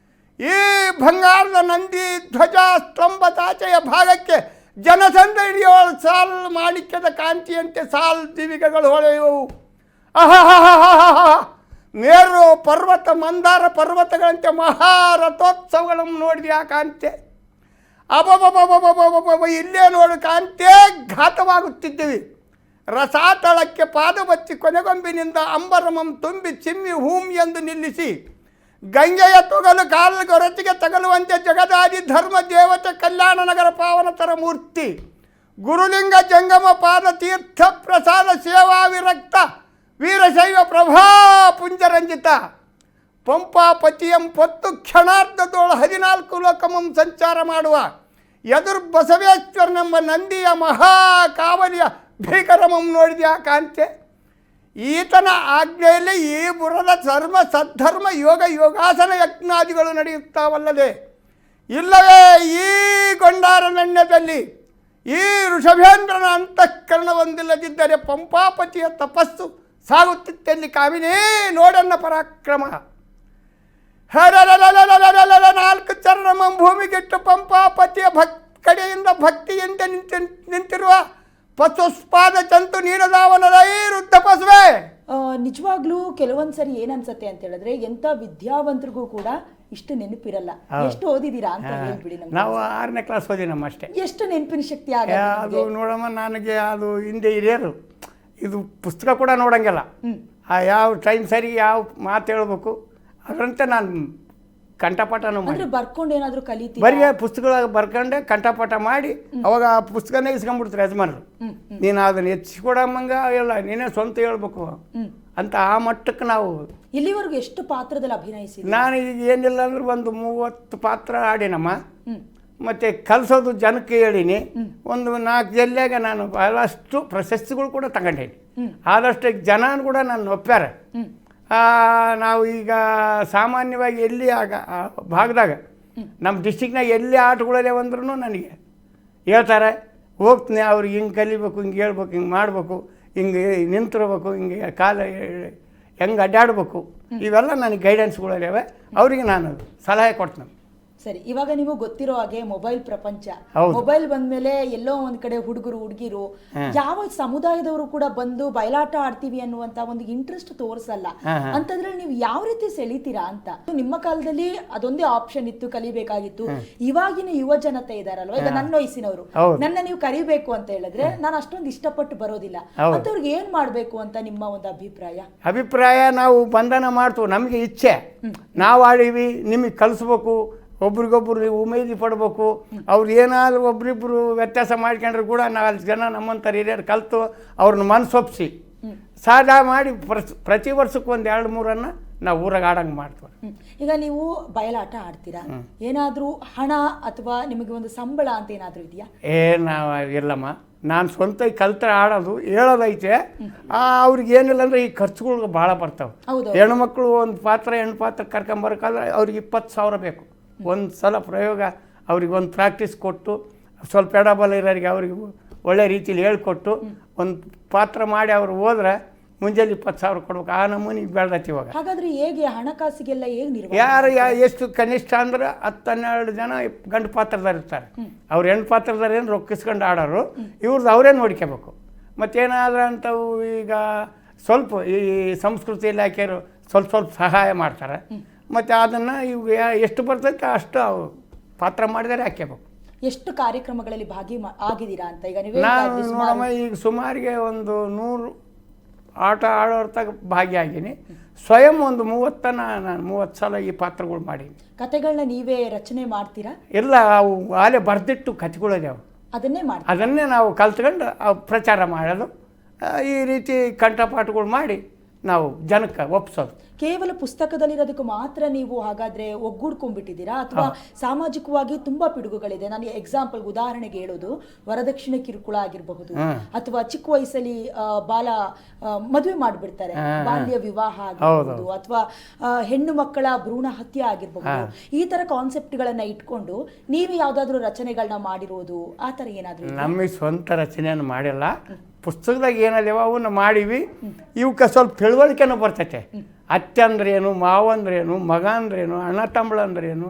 ಈ ಬಂಗಾರದ ನಂದಿ ಧ್ವಜ ಸ್ತಂಭತಾಚೆಯ ಭಾಗಕ್ಕೆ ಜನಸಂದಣಿಯೋಳ ಸಾಲ್ ಮಾಣಿಕ್ಯದ ಕಾಂತಿಯಂತೆ ಸಾಲ್ ದಿವಿಗೆಗಳು ಹೊಳೆಯುವವು. ಅಹಹಹಹಹ, ಮೇರು ಪರ್ವತ ಮಂದಾರ ಪರ್ವತಗಳಂತೆ ಮಹಾರಥೋತ್ಸವಗಳನ್ನು ನೋಡಿದೆಯಾ ಕಾಂತೆ? ಅಬಬಬಬಬಬಬ, ಇಲ್ಲೇ ನೋಡು ಕಾಂತೆ, ಘಾತವಾಗುತ್ತಿದ್ದೀವಿ. ರಸಾತಳಕ್ಕೆ ಪಾದ ಬಚ್ಚಿ ಕೊನೆಗೊಂಬಿನಿಂದ ಅಂಬರಮಂ ತುಂಬಿ ಚಿಮ್ಮಿ ಹೂಂ ಎಂದು ನಿಲ್ಲಿಸಿ ಗಂಗೆಯ ತೊಗಲು ಕಾಲುಗೊರಚಿಗೆ ತಗಲುವಂತೆ ಜಗದಾದಿ ಧರ್ಮ ದೇವತೆ ಕಲ್ಯಾಣ ನಗರ ಪಾವನತರ ಮೂರ್ತಿ ಗುರುಲಿಂಗ ಜಂಗಮ ಪಾದ ತೀರ್ಥ ಪ್ರಸಾದ ಸೇವಾ ವಿರಕ್ತ ವೀರಶೈವ ಪ್ರಭಾ ಪುಂಜರಂಜಿತ ಪಂಪಾಪತಿಯಂ ಪೊತ್ತು ಕ್ಷಣಾರ್ಧದೋಳು 14 ಲೋಕಮಂ ಸಂಚಾರ ಮಾಡುವ ಎದುರು ಬಸವೇಶ್ವರನೆಂಬ ನಂದಿಯ ಮಹಾಕಾವಲಿಯ ಭೀಕರಮಂ ನೋಡಿದ್ಯಾ ಕಾಂತೆ? ಈತನ ಆಜ್ಞೆಯಲ್ಲಿ ಈ ಬುರದ ಧರ್ಮ ಸದ್ಧರ್ಮ ಯೋಗ ಯೋಗಾಸನ ಯಜ್ಞಾದಿಗಳು ನಡೆಯುತ್ತಾವಲ್ಲದೆ, ಇಲ್ಲವೇ ಈ ಗೊಂಡಾರನಣ್ಯದಲ್ಲಿ ಈ ಋಷಭೇಂದ್ರನ ಅಂತಃಕರಣ ಹೊಂದಿಲ್ಲದಿದ್ದರೆ ಪಂಪಾಪತಿಯ ತಪಸ್ಸು ಸಾಗುತ್ತಿತ್ತೆಲ್ಲಿ ಕಾಮಿನಿ? ನೋಡನ್ನ ಪರಾಕ್ರಮ. ಹರರರರರರರರ 4 ಚರಣಮಂ ಭೂಮಿಗಿಟ್ಟು ಪಂಪಾಪತಿಯ ಕಡೆಯಿಂದ ಭಕ್ತಿಯಿಂದ ನಿಂತಿರುವ ಪಶುಸ್ಪಾದ ಚಂತು ನೀನದಾವನದೈ ವೃದ್ಧ ಪಶುವೆ. ನಿಜವಾಗ್ಲೂ ಕೆಲವೊಂದು ಸರಿ ಏನನ್ಸತ್ತೆ ಅಂತ ಹೇಳಿದ್ರೆ, ಎಂಥ ವಿದ್ಯಾವಂತರಿಗೂ ಕೂಡ ಇಷ್ಟು ನೆನಪಿರಲ್ಲ. ಎಷ್ಟು ಓದಿದ್ದೀರಾ ಅಂತ ಹೇಳ್ಬಿಡಿ ನಮ್ಗೆ. ನಾವು 6ನೇ ಕ್ಲಾಸ್ ಓದಿನಮ್ಮ ಅಷ್ಟೇ. ಎಷ್ಟು ನೆನಪಿನ ಶಕ್ತಿ ಅದು ನೋಡಮ್ಮ, ನನಗೆ ಅದು ಹಿಂದೆ ಹಿರಿಯರು ಇದು ಪುಸ್ತಕ ಕೂಡ ನೋಡಂಗಿಲ್ಲ. ಯಾವ ಟೈಮ್ ಸರಿ ಯಾವ ಮಾತು ಹೇಳ್ಬೇಕು ಅದರಂತೆ ನಾನು ಕಂಠಪಾಠನೂ ಮಾಡಿ ಬರ್ಕೊಂಡು ಏನಾದರೂ ಕಲಿತೀವಿ. ಬರೀ ಪುಸ್ತಕ ಬರ್ಕೊಂಡೆ ಕಂಠಪಾಠ ಮಾಡಿ ಅವಾಗ ಆ ಪುಸ್ತಕನೇ ಇಸ್ಕೊಂಡ್ಬಿಡ್ತಾರೆ ಯಜಮಾನರು. ನೀನು ಅದನ್ನು ಹೆಚ್ಚಿಕೊಡಮ್ಮಂಗ ಇಲ್ಲ, ನೀನೇ ಸ್ವಂತ ಹೇಳ್ಬೇಕು ಅಂತ ಆ ಮಟ್ಟಕ್ಕೆ ನಾವು. ಇಲ್ಲಿವರೆಗೂ ಎಷ್ಟು ಪಾತ್ರದಲ್ಲಿ ಅಭಿನಯಿಸಿ? ನಾನು ಈಗ ಏನಿಲ್ಲ ಅಂದ್ರೆ ಒಂದು 30 ಪಾತ್ರ ಆಡಿನಮ್ಮ. ಮತ್ತು ಕಲಿಸೋದು ಜನಕ್ಕೆ ಹೇಳೀನಿ. ಒಂದು 4 ಜಿಲ್ಲೆಗೆ ನಾನು ಬಹಳಷ್ಟು ಪ್ರಶಸ್ತಿಗಳು ಕೂಡ ತಗೊಂಡೇನಿ. ಆದಷ್ಟು ಜನನು ಕೂಡ ನಾನು ಒಪ್ಪ್ಯಾರ. ನಾವು ಈಗ ಸಾಮಾನ್ಯವಾಗಿ ಎಲ್ಲಿ ಆ ಭಾಗದಾಗ ನಮ್ಮ ಡಿಸ್ಟಿಕ್ನಾಗ ಎಲ್ಲಿ ಆಟಗಳಲ್ಲೇ ಬಂದ್ರೂ ನನಗೆ ಹೇಳ್ತಾರೆ, ಹೋಗ್ತೀನಿ ಅವ್ರಿಗೆ ಹಿಂಗೆ ಕಲಿಬೇಕು, ಹಿಂಗೆ ಹೇಳ್ಬೇಕು, ಹಿಂಗೆ ಮಾಡಬೇಕು, ಹಿಂಗೆ ನಿಂತಿರ್ಬೇಕು, ಹಿಂಗೆ ಕಾಲ ಹೆಂಗೆ ಅಡ್ಡಾಡಬೇಕು, ಇವೆಲ್ಲ ನನಗೆ ಗೈಡೆನ್ಸ್ಗಳಿವೆ. ಅವರಿಗೆ ನಾನು ಸಲಹೆ ಕೊಡ್ತೀನಿ. ಸರಿ, ಇವಾಗ ನೀವು ಗೊತ್ತಿರೋ ಹಾಗೆ ಮೊಬೈಲ್ ಪ್ರಪಂಚ, ಹೌದು. ಮೊಬೈಲ್ ಬಂದ್ಮೇಲೆ ಎಲ್ಲೋ ಒಂದ್ ಕಡೆ ಹುಡುಗರು ಹುಡುಗಿರು ಯಾವ ಸಮುದಾಯದವರು ಕೂಡ ಬಂದು ಬಯಲಾಟ ಆಡ್ತೀವಿ ಅನ್ನುವಂತ ಒಂದು ಇಂಟ್ರೆಸ್ಟ್ ತೋರಿಸಲ್ಲ. ಅಂತಂದ್ರೆ ನೀವು ಯಾವ ರೀತಿ ಸೆಳಿತೀರಾ ಅಂತ. ನಿಮ್ಮ ಕಾಲದಲ್ಲಿ ಅದೊಂದೇ ಆಪ್ಷನ್ ಇತ್ತು, ಕಲಿಬೇಕಾಗಿತ್ತು. ಇವಾಗಿನ ಯುವ ಜನತೆ ಇದಾರಲ್ವಾ, ಈಗ ನನ್ನ ವಯಸ್ಸಿನವರು, ನನ್ನ ನೀವು ಕಲಿಬೇಕು ಅಂತ ಹೇಳಿದ್ರೆ ನಾನು ಅಷ್ಟೊಂದು ಇಷ್ಟಪಟ್ಟು ಬರೋದಿಲ್ಲ. ಅಂತವ್ರಿಗೆ ಏನ್ ಮಾಡ್ಬೇಕು ಅಂತ ನಿಮ್ಮ ಒಂದು ಅಭಿಪ್ರಾಯ? ನಾವು ಬಂಧನ ಮಾಡ್ತೀವಿ, ನಮಗೆ ಇಚ್ಛೆ, ನಾವು ಆಡೀವಿ, ನಿಮಗೆ ಕಲಿಸ್ಬೇಕು, ಒಬ್ರಿಗೊಬ್ರು ನೀವು ಉಮೇದಿ ಪಡ್ಬೇಕು. ಅವ್ರು ಏನಾದರೂ ಒಬ್ರಿಬ್ರು ವ್ಯತ್ಯಾಸ ಮಾಡ್ಕೊಂಡ್ರು ಕೂಡ 4 ಜನ ನಮ್ಮಂಥ ಹಿರಿಯರು ಕಲಿತು ಅವ್ರನ್ನ ಮನಸೊಪ್ಪಿಸಿ ಸಾಧಾ ಮಾಡಿ ಪ್ರತಿ ವರ್ಷಕ್ಕೆ 1-2-3 ನಾವು ಊರಾಗ ಆಡಂಗೆ ಮಾಡ್ತೀವಿ. ಈಗ ನೀವು ಬಯಲಾಟ ಆಡ್ತೀರಾ, ಏನಾದರೂ ಹಣ ಅಥವಾ ನಿಮಗೆ ಒಂದು ಸಂಬಳ ಅಂತ ಏನಾದರೂ ಇದೆಯಾ? ನಾವು ಇಲ್ಲಮ್ಮ, ನಾನು ಸ್ವಂತ ಕಲ್ತ ಆಡೋದು ಹೇಳೋದೈತೆ. ಅವ್ರಿಗೆ ಏನಿಲ್ಲ ಅಂದರೆ ಈ ಖರ್ಚುಗಳು ಭಾಳ ಬರ್ತಾವೆ. ಹೆಣ್ಮಕ್ಳು ಒಂದು ಹೆಣ್ಣು ಪಾತ್ರ ಕರ್ಕೊಂಬರಕ್ಕಾದ್ರೆ ಅವ್ರಿಗೆ 20,000 ಬೇಕು. ಒಂದು ಸಲ ಪ್ರಯೋಗ ಅವ್ರಿಗೆ ಒಂದು ಪ್ರಾಕ್ಟೀಸ್ ಕೊಟ್ಟು, ಸ್ವಲ್ಪ ಎಡಬಲ ಇರೋರಿಗೆ ಅವ್ರಿಗೆ ಒಳ್ಳೆ ರೀತಿಲಿ ಹೇಳ್ಕೊಟ್ಟು ಒಂದು ಪಾತ್ರ ಮಾಡಿ ಅವ್ರು ಹೋದ್ರೆ ಮುಂಜಾನೆ 20,000 ಕೊಡ್ಬೇಕು. ಆ ನಮೂನಿಗೆ ಬೆಳ್ದೈತಿ ಇವಾಗ. ಹಾಗಾದ್ರೆ ಹೇಗೆ ಹಣಕಾಸಿಗೆಲ್ಲ ಹೇಗೆ ನಿರ್ವಹಣೆ? ಯಾರು ಎಷ್ಟು ಕನಿಷ್ಠ ಅಂದ್ರೆ 10-12 ಜನ ಗಂಡು ಪಾತ್ರದಾರ ಇರ್ತಾರೆ. ಅವ್ರು ಹೆಣ್ಣು ಪಾತ್ರದಾರ ಏನು ರೊಕ್ಕಿಸ್ಕೊಂಡು ಆಡೋರು, ಇವ್ರದ್ದು ಅವರೇ ನೋಡ್ಕೋಬೇಕು. ಮತ್ತೇನಾದ್ರೂ ಅಂಥವು ಈಗ ಸ್ವಲ್ಪ ಈ ಸಂಸ್ಕೃತಿ ಇಲಾಖೆಯವರು ಸ್ವಲ್ಪ ಸಹಾಯ ಮಾಡ್ತಾರೆ. ಮತ್ತು ಅದನ್ನು ಇವಾಗ ಎಷ್ಟು ಬರ್ತೈತೆ ಅಷ್ಟು ಅವ್ರು ಪಾತ್ರ ಮಾಡಿದರೆ ಹಾಕ್ಕೋಬೇಕು. ಎಷ್ಟು ಕಾರ್ಯಕ್ರಮಗಳಲ್ಲಿ ಆಗಿದ್ದೀರಾ ಅಂತ ಈಗ ನೀವು? ನಾನು ಈಗ ಸುಮಾರಿಗೆ ಒಂದು 100 ಆಟ ಆಡೋರ್ತಾಗ ಭಾಗಿಯಾಗೀನಿ. ಸ್ವಯಂ ಒಂದು 30 ಸಲ ಈ ಪಾತ್ರಗಳು ಮಾಡೀನಿ. ಕತೆಗಳನ್ನ ನೀವೇ ರಚನೆ ಮಾಡ್ತೀರಾ? ಇಲ್ಲ, ಅವು ಆಲೆ ಬರೆದಿಟ್ಟು ಕತೆಗಳಿದಾವೆ, ಅದನ್ನೇ ನಾವು ಕಲ್ತ್ಕೊಂಡು ಪ್ರಚಾರ ಮಾಡೋದು. ಈ ರೀತಿ ಕಂಠಪಾಠಗಳು ಮಾಡಿ ನಾವು ಜನಕ್ಕೆ ಒಪ್ಸೋದು. ಕೇವಲ ಪುಸ್ತಕದಲ್ಲಿರೋದಕ್ಕೆ ಮಾತ್ರ ನೀವು ಹಾಗಾದ್ರೆ ಒಗ್ಗೂಡ್ಕೊಂಡ್ಬಿಟ್ಟಿದ್ದೀರಾ, ಅಥವಾ ಸಾಮಾಜಿಕವಾಗಿ ತುಂಬಾ ಪಿಡುಗುಗಳಿದೆ? ನಾನು ಎಕ್ಸಾಂಪಲ್ ಉದಾಹರಣೆಗೆ ಹೇಳೋದು, ವರದಕ್ಷಿಣೆ ಕಿರುಕುಳ ಆಗಿರಬಹುದು, ಅಥವಾ ಚಿಕ್ಕ ವಯಸ್ಸಲ್ಲಿ ಮದುವೆ ಮಾಡಿಬಿಡ್ತಾರೆ, ಬಾಲ್ಯ ವಿವಾಹ ಆಗಿರಬಹುದು, ಅಥವಾ ಹೆಣ್ಣು ಮಕ್ಕಳ ಭ್ರೂಣ ಹತ್ಯೆ ಆಗಿರಬಹುದು. ಈ ತರ ಕಾನ್ಸೆಪ್ಟ್ಗಳನ್ನ ಇಟ್ಕೊಂಡು ನೀವು ಯಾವ್ದಾದ್ರು ರಚನೆಗಳನ್ನ ಮಾಡಿರೋದು, ಆ ತರ ಏನಾದ್ರು? ನಮಗೆ ಸ್ವಂತ ರಚನೆಯನ್ನು ಮಾಡಿಲ್ಲ, ಪುಸ್ತಕದಾಗ ಏನಿದಾವ ಅವನ್ನ ಮಾಡೀವಿ. ಇವಕ್ಕೆ ಸ್ವಲ್ಪ ತಿಳುವಳಿಕೆನೂ ಬರ್ತೈತೆ. ಅತ್ತೆ ಅಂದ್ರೇನು, ಮಾವ ಅಂದ್ರೇನು, ಮಗ ಅಂದ್ರೇನು, ಅಣ್ಣ ತಮ್ಮಳ ಅಂದ್ರೇನು,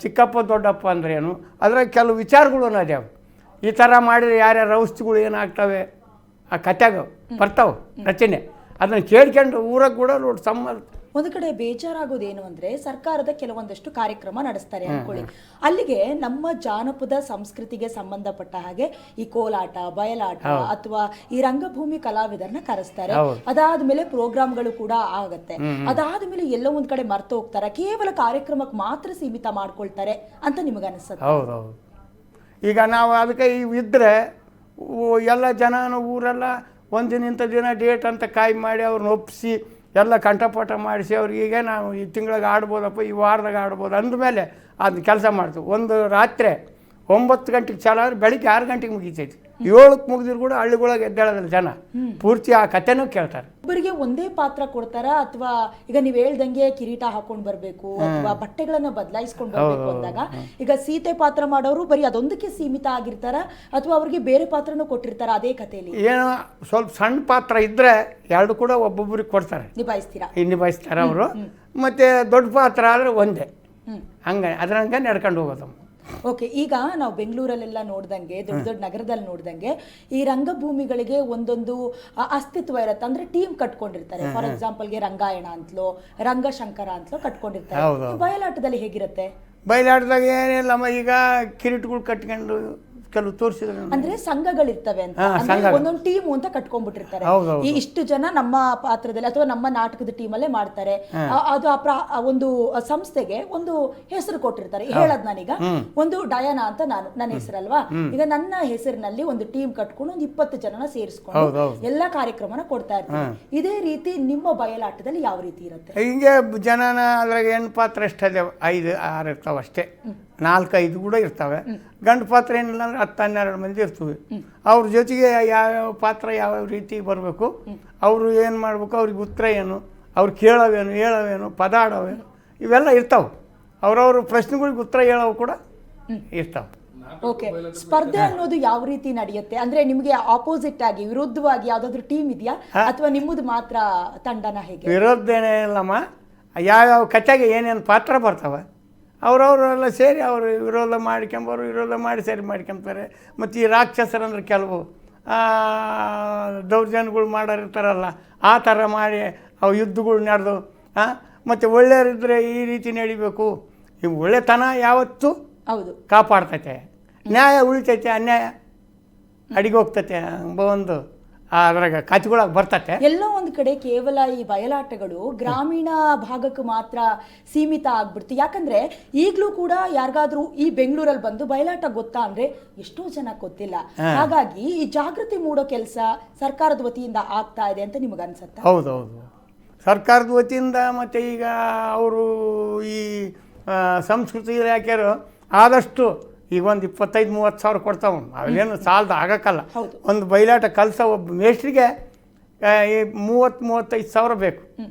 ಚಿಕ್ಕಪ್ಪ ದೊಡ್ಡಪ್ಪ ಅಂದ್ರೇನು, ಅದ್ರಾಗ ಕೆಲವು ವಿಚಾರಗಳು ಅದ್ಯಾವ. ಈ ಥರ ಮಾಡಿದ್ರೆ ಯಾರ್ಯಾರು ಔಷಧಿಗಳು ಏನಾಗ್ತವೆ ಆ ಕತೆಗೆ ಬರ್ತಾವೆ ರಚನೆ. ಅದನ್ನು ಕೇಳ್ಕೊಂಡು ಊರಾಗ ಕೂಡ ನೋಡಿ ಒಂದು ಕಡೆ ಬೇಜಾರಾಗೋದೇನು ಅಂದ್ರೆ, ಸರ್ಕಾರದ ಕೆಲವೊಂದಷ್ಟು ಕಾರ್ಯಕ್ರಮ ನಡೆಸ್ತಾರೆ ಅನ್ಕೊಳ್ಳಿ, ಅಲ್ಲಿಗೆ ನಮ್ಮ ಜಾನಪದ ಸಂಸ್ಕೃತಿಗೆ ಸಂಬಂಧಪಟ್ಟ ಹಾಗೆ ಈ ಕೋಲಾಟ, ಬಯಲಾಟ ಅಥವಾ ಈ ರಂಗಭೂಮಿ ಕಲಾವಿದರನ್ನ ಕರೆಸ್ತಾರೆ. ಅದಾದ್ಮೇಲೆ ಪ್ರೋಗ್ರಾಮ್ಗಳು ಕೂಡ ಆಗತ್ತೆ. ಅದಾದ್ಮೇಲೆ ಎಲ್ಲೋ ಒಂದ್ ಕಡೆ ಮರ್ತು ಹೋಗ್ತಾರೆ, ಕೇವಲ ಕಾರ್ಯಕ್ರಮಕ್ಕೆ ಮಾತ್ರ ಸೀಮಿತ ಮಾಡ್ಕೊಳ್ತಾರೆ ಅಂತ ನಿಮಗೆ ಅನಿಸುತ್ತೆ? ಹೌದೌದು. ಈಗ ನಾವು ಅದಕ್ಕೆ ಇದ್ರೆ ಎಲ್ಲ ಜನನು ಊರೆಲ್ಲ ಒಂದಿನಿಂಥ ದಿನ ಡೇಟ್ ಅಂತ ಕಾಯಿ ಮಾಡಿ ಅವ್ರನ್ನ ಒಪ್ಪಿಸಿ ಎಲ್ಲ ಕಂಠಪಾಠ ಮಾಡಿಸಿ ಅವ್ರಿಗೆ ನಾವು ಈ ತಿಂಗಳಿಗೆ ಆಡ್ಬೋದಪ್ಪ, ಈ ವಾರದಾಗ ಆಡ್ಬೋದು ಅಂದಮೇಲೆ ಅದನ್ನ ಕೆಲಸ ಮಾಡ್ತೀವಿ. ಒಂದು ರಾತ್ರಿ 9 ಗಂಟೆಗೆ ಚಾಲ ಆದರೆ ಬೆಳಿಗ್ಗೆ 6 ಗಂಟೆಗೆ ಮುಗಿತೈತಿ. 7ಕ್ಕೆ ಮುಗಿದ್ರು ಕೂಡ ಹಳ್ಳಿಗಳೊಳಗೆ ಎದ್ದೇಳೋದಿಲ್ಲ ಜನ, ಪೂರ್ತಿ ಆ ಕಥೆನೂ ಕೇಳ್ತಾರೆ. ಒಬ್ಬರಿಗೆ ಒಂದೇ ಪಾತ್ರ ಕೊಡ್ತಾರ, ಅಥವಾ ಈಗ ನೀವು ಹೇಳ್ದಂಗೆ ಕಿರೀಟ ಹಾಕೊಂಡು ಬರಬೇಕು ಅಥವಾ ಬಟ್ಟೆಗಳನ್ನ ಬದಲಾಯಿಸ್ಕೊಂಡು ಬರಬೇಕು ಅಂದಾಗ, ಈಗ ಸೀತೆ ಪಾತ್ರ ಮಾಡೋರು ಬರೀ ಅದೊಂದಕ್ಕೆ ಸೀಮಿತ ಆಗಿರ್ತಾರ, ಅಥವಾ ಅವ್ರಿಗೆ ಬೇರೆ ಪಾತ್ರನೂ ಕೊಟ್ಟಿರ್ತಾರ ಅದೇ ಕಥೆಯಲ್ಲಿ? ಏನೋ ಸ್ವಲ್ಪ ಸಣ್ಣ ಪಾತ್ರ ಇದ್ರೆ 2 ಕೂಡ ಒಬ್ಬೊಬ್ಬರಿಗೆ ಕೊಡ್ತಾರೆ, ನಿಭಾಯಿಸ್ತಾರೆ ಅವರು. ಮತ್ತು ದೊಡ್ಡ ಪಾತ್ರ ಆದರೆ ಒಂದೇ, ಹಂಗೆ ಅದ್ರಂಗೆ ನಡ್ಕೊಂಡು ಹೋಗೋದು. ಓಕೆ, ಈಗ ನಾವು ಬೆಂಗಳೂರಲ್ಲೆಲ್ಲ ನೋಡ್ದಂಗೆ, ದೊಡ್ಡ ದೊಡ್ಡ ನಗರದಲ್ಲಿ ನೋಡ್ದಂಗೆ ಈ ರಂಗಭೂಮಿಗಳಿಗೆ ಒಂದೊಂದು ಅಸ್ತಿತ್ವ ಇರುತ್ತೆ. ಅಂದ್ರೆ ಟೀಮ್ ಕಟ್ಕೊಂಡಿರ್ತಾರೆ. ಫಾರ್ ಎಕ್ಸಾಂಪಲ್ಗೆ ರಂಗಾಯಣ ಅಂತಲೋ ರಂಗಶಂಕರ ಅಂತಲೋ ಕಟ್ಕೊಂಡಿರ್ತಾರೆ. ಬಯಲಾಟದಲ್ಲಿ ಹೇಗಿರುತ್ತೆ? ಬಯಲಾಟದಾಗ ಏನಿಲ್ಲಮ್ಮ, ಈಗ ಕಿರೀಟಗಳು ಕಟ್ಕೊಂಡು ಕೆಲವು ತೋರಿಸಿದ್ರೆ ಅಂದ್ರೆ ಸಂಘಗಳಿರ್ತವೆ ಅಂತ, ಒಂದೊಂದು ಟೀಮ್ ಅಂತ ಕಟ್ಕೊಂಡ್ಬಿಟ್ಟಿರ್ತಾರೆ. ಈ ಇಷ್ಟು ಜನ ನಮ್ಮ ಪಾತ್ರದಲ್ಲಿ ಅಥವಾ ನಮ್ಮ ನಾಟಕದ ಟೀಮಲ್ಲೇ ಮಾಡ್ತಾರೆ. ಅದು ಒಂದು ಸಂಸ್ಥೆಗೆ ಒಂದು ಹೆಸರು ಕೊಟ್ಟಿರ್ತಾರೆ. ಹೇಳದ್ ನಾನೀಗ ಒಂದು ಡಯಾನಾ ಅಂತ ನನ್ನ ಹೆಸರಲ್ವಾ, ಈಗ ನನ್ನ ಹೆಸರಿನಲ್ಲಿ ಒಂದು ಟೀಮ್ ಕಟ್ಕೊಂಡು ಒಂದು 20 ಜನನ ಸೇರಿಸ್ಕೊಂಡು ಎಲ್ಲಾ ಕಾರ್ಯಕ್ರಮನ ಕೊಡ್ತಾ ಇರ್ತಾರೆ. ಇದೇ ರೀತಿ ನಿಮ್ಮ ಬಯಲಾಟದಲ್ಲಿ ಯಾವ ರೀತಿ ಇರುತ್ತೆ? ಹಿಂಗೆ ಜನನ ಅದ್ರಾಗ ಹೆಣ್ಣು ಪಾತ್ರ ಎಷ್ಟದೆ 5-6 ಇರ್ತಾವ ಅಷ್ಟೇ. 4-5 ಕೂಡ ಇರ್ತವೆ. ಗಂಡು ಪಾತ್ರ ಏನಿಲ್ಲ ಅಂದರೆ 10-12 ಮಂದಿ ಇರ್ತೀವಿ. ಅವ್ರ ಜೊತೆಗೆ ಯಾವ್ಯಾವ ಪಾತ್ರ ಯಾವ್ಯಾವ ರೀತಿ ಬರಬೇಕು, ಅವರು ಏನು ಮಾಡಬೇಕು, ಅವ್ರಿಗೆ ಉತ್ತರ ಏನು, ಅವ್ರು ಕೇಳೋವೇನು, ಹೇಳೋವೇನು, ಪದ ಆಡೋವೇನು, ಇವೆಲ್ಲ ಇರ್ತಾವೆ. ಅವ್ರವ್ರ ಪ್ರಶ್ನೆಗಳಿಗೆ ಉತ್ತರ ಹೇಳೋವು ಕೂಡ ಇರ್ತಾವೆ. ಓಕೆ, ಸ್ಪರ್ಧೆ ಅನ್ನೋದು ಯಾವ ರೀತಿ ನಡೆಯುತ್ತೆ ಅಂದ್ರೆ ನಿಮಗೆ ಆಪೋಸಿಟ್ ಆಗಿ ವಿರುದ್ಧವಾಗಿ ಯಾವ್ದಾದ್ರು ಟೀಮ್ ಇದೆಯಾ ಅಥವಾ ನಿಮ್ಮದು ಮಾತ್ರ ತಂಡನ? ಹೇಗೆ? ವಿರೋಧನೇ ಇಲ್ಲಮ್ಮ, ಯಾವ್ಯಾವ ಕಥೆಗೆ ಏನೇನು ಪಾತ್ರ ಬರ್ತಾವೆ ಅವರವರೆಲ್ಲ ಸೇರಿ ಅವರು ವಿರೋಧ ಮಾಡ್ಕೊಂಬರು, ವಿರೋಧ ಮಾಡಿ ಸರಿ ಮಾಡ್ಕೊಂತಾರೆ. ಮತ್ತು ಈ ರಾಕ್ಷಸರಂದ್ರೆ ಕೆಲವು ದೌರ್ಜನ್ಯಗಳು ಮಾಡೋರಿರ್ತಾರಲ್ಲ, ಆ ಥರ ಮಾಡಿ ಅವು ಯುದ್ಧಗಳು ನಡೆದು ಮತ್ತು ಒಳ್ಳೆಯವರಿದ್ದರೆ ಈ ರೀತಿ ನಡಿಬೇಕು. ಈ ಒಳ್ಳೆತನ ಯಾವತ್ತೂ ಹೌದು ಕಾಪಾಡ್ತೈತೆ, ನ್ಯಾಯ ಉಳಿತೈತೆ, ಅನ್ಯಾಯ ಅಡಿಗೆ ಹೋಗ್ತೈತೆ ಎಂಬ ಒಂದು ಅದ್ರಾಗ ಕಥೆಗಳಾಗಿ ಬರ್ತೈತೆ. ಎಲ್ಲೋ ಒಂದು ಕಡೆ ಕೇವಲ ಈ ಬಯಲಾಟಗಳು ಗ್ರಾಮೀಣ ಭಾಗಕ್ಕೆ ಮಾತ್ರ ಸೀಮಿತ ಆಗ್ಬಿಡ್ತು. ಯಾಕಂದ್ರೆ ಈಗಲೂ ಕೂಡ ಯಾರಿಗಾದ್ರೂ ಈ ಬೆಂಗಳೂರಲ್ಲಿ ಬಂದು ಬಯಲಾಟ ಗೊತ್ತಾ ಅಂದ್ರೆ ಎಷ್ಟೋ ಜನ ಗೊತ್ತಿಲ್ಲ. ಹಾಗಾಗಿ ಈ ಜಾಗೃತಿ ಮೂಡೋ ಕೆಲಸ ಸರ್ಕಾರದ ವತಿಯಿಂದ ಆಗ್ತಾ ಇದೆ ಅಂತ ನಿಮಗೆ ಅನ್ಸುತ್ತಾ? ಹೌದೌದು, ಸರ್ಕಾರದ ವತಿಯಿಂದ ಮತ್ತು ಈಗ ಅವರು ಈ ಸಂಸ್ಕೃತಿ ಇಲಾಖೆಯರು ಆದಷ್ಟು ಈಗ ಒಂದು 25-30 ಸಾವಿರ ಕೊಡ್ತಾವೆ. ಅವೇನು ಸಾಲದ ಆಗಕ್ಕಲ್ಲ. ಒಂದು ಬಯಲಾಟ ಕಲಿಸೋ ಒಬ್ಬ ಮೇಸ್ಟ್ರಿಗೆ 30-35 ಸಾವಿರ ಬೇಕು.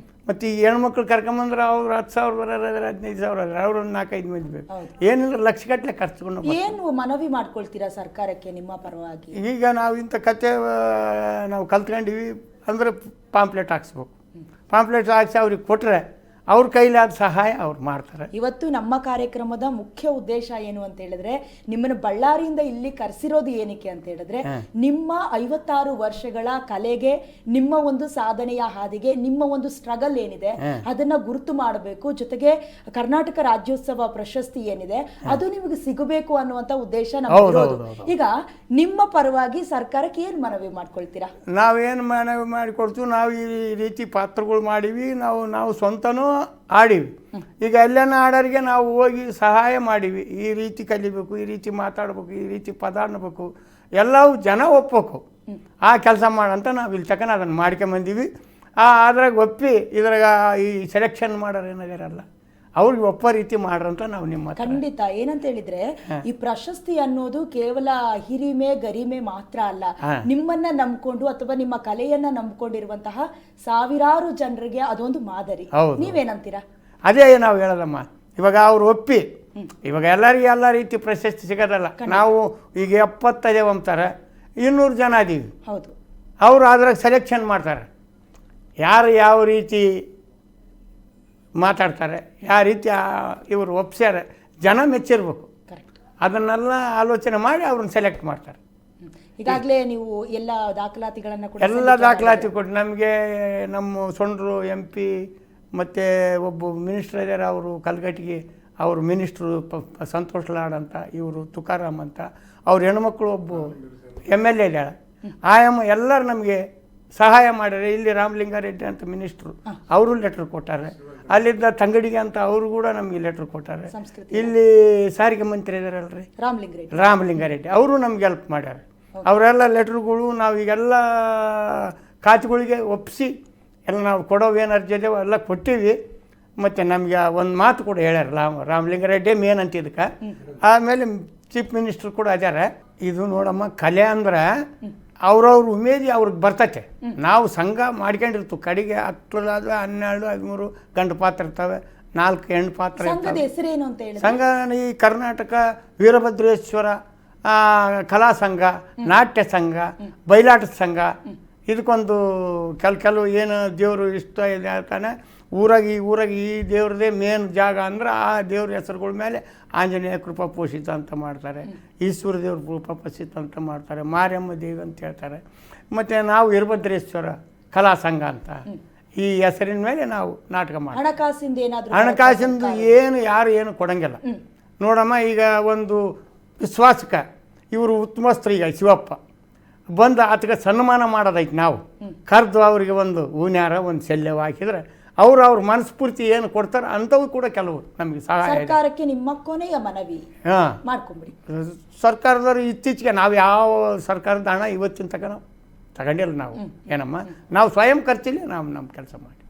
ಮತ್ತು ಈ ಹೆಣ್ಮಕ್ಳು ಕರ್ಕೊಂಬಂದ್ರೆ ಅವ್ರು 10 ಸಾವಿರ ಬರೋದಾದ್ರೆ 15 ಸಾವಿರ ಆದರೆ ಅವ್ರು 4-5 ಮಂದಿ ಬೇಕು. ಏನಿಲ್ಲ ಲಕ್ಷಗಟ್ಟಲೆ ಖರ್ಚುಕೊಂಡು ಏನು ಮನವಿ ಮಾಡ್ಕೊಳ್ತೀರಾ ಸರ್ಕಾರಕ್ಕೆ ನಿಮ್ಮ ಪರವಾಗಿ? ಈಗ ನಾವು ಇಂಥ ಕತೆ ನಾವು ಕಲ್ತ್ಕೊಂಡಿವಿ ಅಂದರೆ ಪಾಂಪ್ಲೆಟ್ ಹಾಕ್ಸ್ಬೇಕು. ಪಾಂಪ್ಲೆಟ್ ಹಾಕ್ಸಿ ಅವ್ರಿಗೆ ಕೊಟ್ಟರೆ ಅವ್ರ ಕೈಲಾದ ಸಹಾಯ ಅವ್ರು ಮಾಡ್ತಾರೆ. ಇವತ್ತು ನಮ್ಮ ಕಾರ್ಯಕ್ರಮದ ಮುಖ್ಯ ಉದ್ದೇಶ ಏನು ಅಂತ ಹೇಳಿದ್ರೆ, ನಿಮ್ಮನ್ನು ಬಳ್ಳಾರಿಯಿಂದ ಇಲ್ಲಿ ಕರೆಸಿರೋದು ಏನಕ್ಕೆ ಅಂತ ಹೇಳಿದ್ರೆ, ನಿಮ್ಮ 56 ವರ್ಷಗಳ ಕಲೆಗೆ, ನಿಮ್ಮ ಒಂದು ಸಾಧನೆಯ ಹಾದಿಗೆ, ನಿಮ್ಮ ಒಂದು ಸ್ಟ್ರಗಲ್ ಏನಿದೆ ಅದನ್ನ ಗುರುತು ಮಾಡಬೇಕು. ಜೊತೆಗೆ ಕರ್ನಾಟಕ ರಾಜ್ಯೋತ್ಸವ ಪ್ರಶಸ್ತಿ ಏನಿದೆ ಅದು ನಿಮಗೆ ಸಿಗಬೇಕು ಅನ್ನುವಂತ ಉದ್ದೇಶ ನಮ್ಮದು. ಈಗ ನಿಮ್ಮ ಪರವಾಗಿ ಸರ್ಕಾರಕ್ಕೆ ಏನ್ ಮನವಿ ಮಾಡ್ಕೊಳ್ತೀರಾ? ನಾವೇನು ಮನವಿ ಮಾಡಿಕೊಡ್ತೀವಿ, ನಾವು ಈ ರೀತಿ ಪಾತ್ರಗಳು ಮಾಡೀವಿ, ನಾವು ಸ್ವಂತನೂ ಆಡೀವಿ. ಈಗ ಎಲ್ಲನ ಆಡೋರಿಗೆ ನಾವು ಹೋಗಿ ಸಹಾಯ ಮಾಡೀವಿ. ಈ ರೀತಿ ಕಲಿಬೇಕು, ಈ ರೀತಿ ಮಾತಾಡ್ಬೇಕು, ಈ ರೀತಿ ಪದ ಆಡಬೇಕು, ಎಲ್ಲವೂ ಜನ ಒಪ್ಪಬೇಕು. ಆ ಕೆಲಸ ಮಾಡಂತ ನಾವು ಇಲ್ಲಿ ತನಕ ಅದನ್ನು ಮಾಡ್ಕೊಂಬಂದೀವಿ. ಅದ್ರಾಗ ಒಪ್ಪಿ ಇದ್ರಾಗ ಈ ಸೆಲೆಕ್ಷನ್ ಮಾಡೋರು ಏನಾಗಿರಲ್ಲ, ಅವ್ರಿಗೆ ಒಪ್ಪೋ ರೀತಿ ಮಾಡ್ರಂತ ನಾವು ನಿಮ್ಮ ಖಂಡಿತ. ಏನಂತ ಹೇಳಿದ್ರೆ, ಈ ಪ್ರಶಸ್ತಿ ಅನ್ನೋದು ಕೇವಲ ಹಿರಿಮೆ ಗರಿಮೆ ಮಾತ್ರ ಅಲ್ಲ, ನಿಮ್ಮನ್ನ ನಂಬ್ಕೊಂಡು ಅಥವಾ ನಿಮ್ಮ ಕಲೆಯನ್ನ ನಂಬ್ಕೊಂಡಿರುವಂತಹ ಸಾವಿರಾರು ಜನರಿಗೆ ಅದೊಂದು ಮಾದರಿ. ನೀವೇನಂತೀರಾ? ಅದೇ ನಾವು ಹೇಳೋದಮ್ಮ. ಇವಾಗ ಅವ್ರು ಒಪ್ಪಿ ಇವಾಗ ಎಲ್ಲರಿಗೆ ಎಲ್ಲ ರೀತಿ ಪ್ರಶಸ್ತಿ ಸಿಗೋದಲ್ಲ. ನಾವು ಈಗ 75 ಅಂತಾರೆ, 200 ಜನ ಅದೀವಿ. ಹೌದು, ಅವರು ಅದ್ರಾಗ ಸೆಲೆಕ್ಷನ್ ಮಾಡ್ತಾರೆ. ಯಾರು ಯಾವ ರೀತಿ ಮಾತಾಡ್ತಾರೆ, ಯಾವ ರೀತಿ ಇವರು ಒಪ್ಸ್ಯಾರೆ, ಜನ ಮೆಚ್ಚಿರ್ಬೇಕು. ಅದನ್ನೆಲ್ಲ ಆಲೋಚನೆ ಮಾಡಿ ಅವ್ರನ್ನ ಸೆಲೆಕ್ಟ್ ಮಾಡ್ತಾರೆ. ಈಗಾಗಲೇ ನೀವು ಎಲ್ಲ ದಾಖಲಾತಿಗಳನ್ನು ಕೂಡ ಎಲ್ಲ ದಾಖಲಾತಿ ಕೊಟ್ಟು ನಮಗೆ ನಮ್ಮ ಸೊಂಡ್ರು MP ಮತ್ತು ಒಬ್ಬ ಮಿನಿಸ್ಟ್ರ್ ಇದ್ದಾರೆ, ಅವರು ಕಲ್ಗಟ್ಟಿಗೆ ಅವರು ಮಿನಿಸ್ಟ್ರು ಸಂತೋಷ್ ಲಾಡ್ ಅಂತ, ಇವರು ತುಕಾರಾಮ್ ಅಂತ, ಅವ್ರ ಹೆಣ್ಮಕ್ಳು ಒಬ್ಬ MLA ಇದ್ದಾಳೆ, ಆಯಮ್ಮ ಎಲ್ಲರೂ ನಮಗೆ ಸಹಾಯ ಮಾಡ್ಯಾರೆ. ಇಲ್ಲಿ ರಾಮಲಿಂಗಾರೆಡ್ಡಿ ಅಂತ ಮಿನಿಸ್ಟ್ರು, ಅವರು ಲೆಟ್ರ್ ಕೊಟ್ಟಾರೆ. ಅಲ್ಲಿದ್ದ ತಂಗಡಿಗೆ ಅಂತ ಅವರು ಕೂಡ ನಮಗೆ ಲೆಟ್ರ್ ಕೊಟ್ಟಾರೆ. ಇಲ್ಲಿ ಸಾರಿಗೆ ಮಂತ್ರಿ ಇದ್ದಾರಲ್ರಿ ರಾಮಲಿಂಗಾರೆಡ್ಡಿ, ಅವರು ನಮ್ಗೆ ಹೆಲ್ಪ್ ಮಾಡ್ಯಾರ. ಅವರೆಲ್ಲ ಲೆಟ್ರುಗಳು ನಾವು ಈಗೆಲ್ಲ ಖಾತೆಗಳಿಗೆ ಒಪ್ಪಿಸಿ ಎಲ್ಲ ನಾವು ಕೊಡೋವೇನು ಅರ್ಜಿ ಇದೇವೋ ಎಲ್ಲ ಕೊಟ್ಟಿವಿ. ಮತ್ತು ನಮಗೆ ಒಂದು ಮಾತು ಕೂಡ ಹೇಳ್ಯಾರ, ರಾಮಲಿಂಗಾರೆಡ್ಡಿ ಮೇನ್ ಅಂತ ಇದಕ್ಕೆ. ಆಮೇಲೆ ಚೀಫ್ ಮಿನಿಸ್ಟ್ರು ಕೂಡ ಅದಾರೆ. ಇದು ನೋಡಮ್ಮ, ಕಲೆ ಅಂದ್ರೆ ಅವ್ರವ್ರ ಉಮೇದಿ ಅವ್ರಿಗೆ ಬರ್ತೈತೆ. ನಾವು ಸಂಘ ಮಾಡ್ಕೊಂಡಿರ್ತೀವಿ, ಕಡೆಗೆ 10 12 13 ಗಂಡು ಪಾತ್ರ ಇರ್ತವೆ, 4 ಹೆಣ್ಣು ಪಾತ್ರ ಇರ್ತವೆ. ಸಂಘ ಈ ಕರ್ನಾಟಕ ವೀರಭದ್ರೇಶ್ವರ ಕಲಾ ಸಂಘ, ನಾಟ್ಯ ಸಂಘ, ಬಯಲಾಟದ ಸಂಘ. ಇದಕ್ಕೊಂದು ಕೆಲವು ಏನು ದೇವರು ಇಷ್ಟ ಇದೆ ಅಂತಾನೆ ಊರಾಗ ಈ ದೇವ್ರದೇ ಮೇನ್ ಜಾಗ ಅಂದ್ರೆ ಆ ದೇವ್ರ ಹೆಸರುಗಳ ಮೇಲೆ ಆಂಜನೇಯ ಕೃಪಾ ಪೋಷಿತ ಅಂತ ಮಾಡ್ತಾರೆ, ಈಶ್ವರ ದೇವ್ರ ಕೃಪಾ ಪೋಷಿತ ಅಂತ ಮಾಡ್ತಾರೆ, ಮಾರಿಯಮ್ಮ ದೇವಿ ಅಂತ ಹೇಳ್ತಾರೆ. ಮತ್ತು ನಾವು ವೀರಭದ್ರೇಶ್ವರ ಕಲಾ ಸಂಘ ಅಂತ ಈ ಹೆಸರಿನ ಮೇಲೆ ನಾವು ನಾಟಕ ಮಾಡ್ತೀವಿ. ಹಣಕಾಸಿಂದು ಯಾರು ಏನು ಕೊಡಂಗಿಲ್ಲ ನೋಡಮ್ಮ. ಈಗ ಒಂದು ವಿಶ್ವಾಸಕ್ಕೆ ಇವರು ಉತ್ತಮಸ್ಥರು, ಈಗ ಶಿವಪ್ಪ ಬಂದು ಆತಗೆ ಸನ್ಮಾನ ಮಾಡೋದೈತೆ. ನಾವು ಕರೆದು ಅವರಿಗೆ ಒಂದು ಹೂನ್ಯಾರ ಒಂದು ಶಲ್ಯವ ಹಾಕಿದ್ರೆ ಅವ್ರ ಮನಸ್ಫೂರ್ತಿ ಏನು ಕೊಡ್ತಾರೆ ಅಂಥವು ಕೂಡ ಕೆಲವು ನಮಗೆ ಸಹಾಯ. ಸರ್ಕಾರಕ್ಕೆ ನಿಮ್ಮ ಕೊನೆಯ ಮನವಿ ಮಾಡ್ಕೊಂಬಿಡಿ. ಸರ್ಕಾರದವರು ಇತ್ತೀಚೆಗೆ ನಾವು ಯಾವ ಸರ್ಕಾರದ ಹಣ ಇವತ್ತಿನ ತನಕ ನಾವು ತಗೊಂಡಿಲ್ಲ. ನಾವು ಏನಮ್ಮ, ನಾವು ಸ್ವಯಂ ಖರ್ಚಲ್ಲಿ ನಾವು ನಮ್ಮ ಕೆಲಸ ಮಾಡಿ.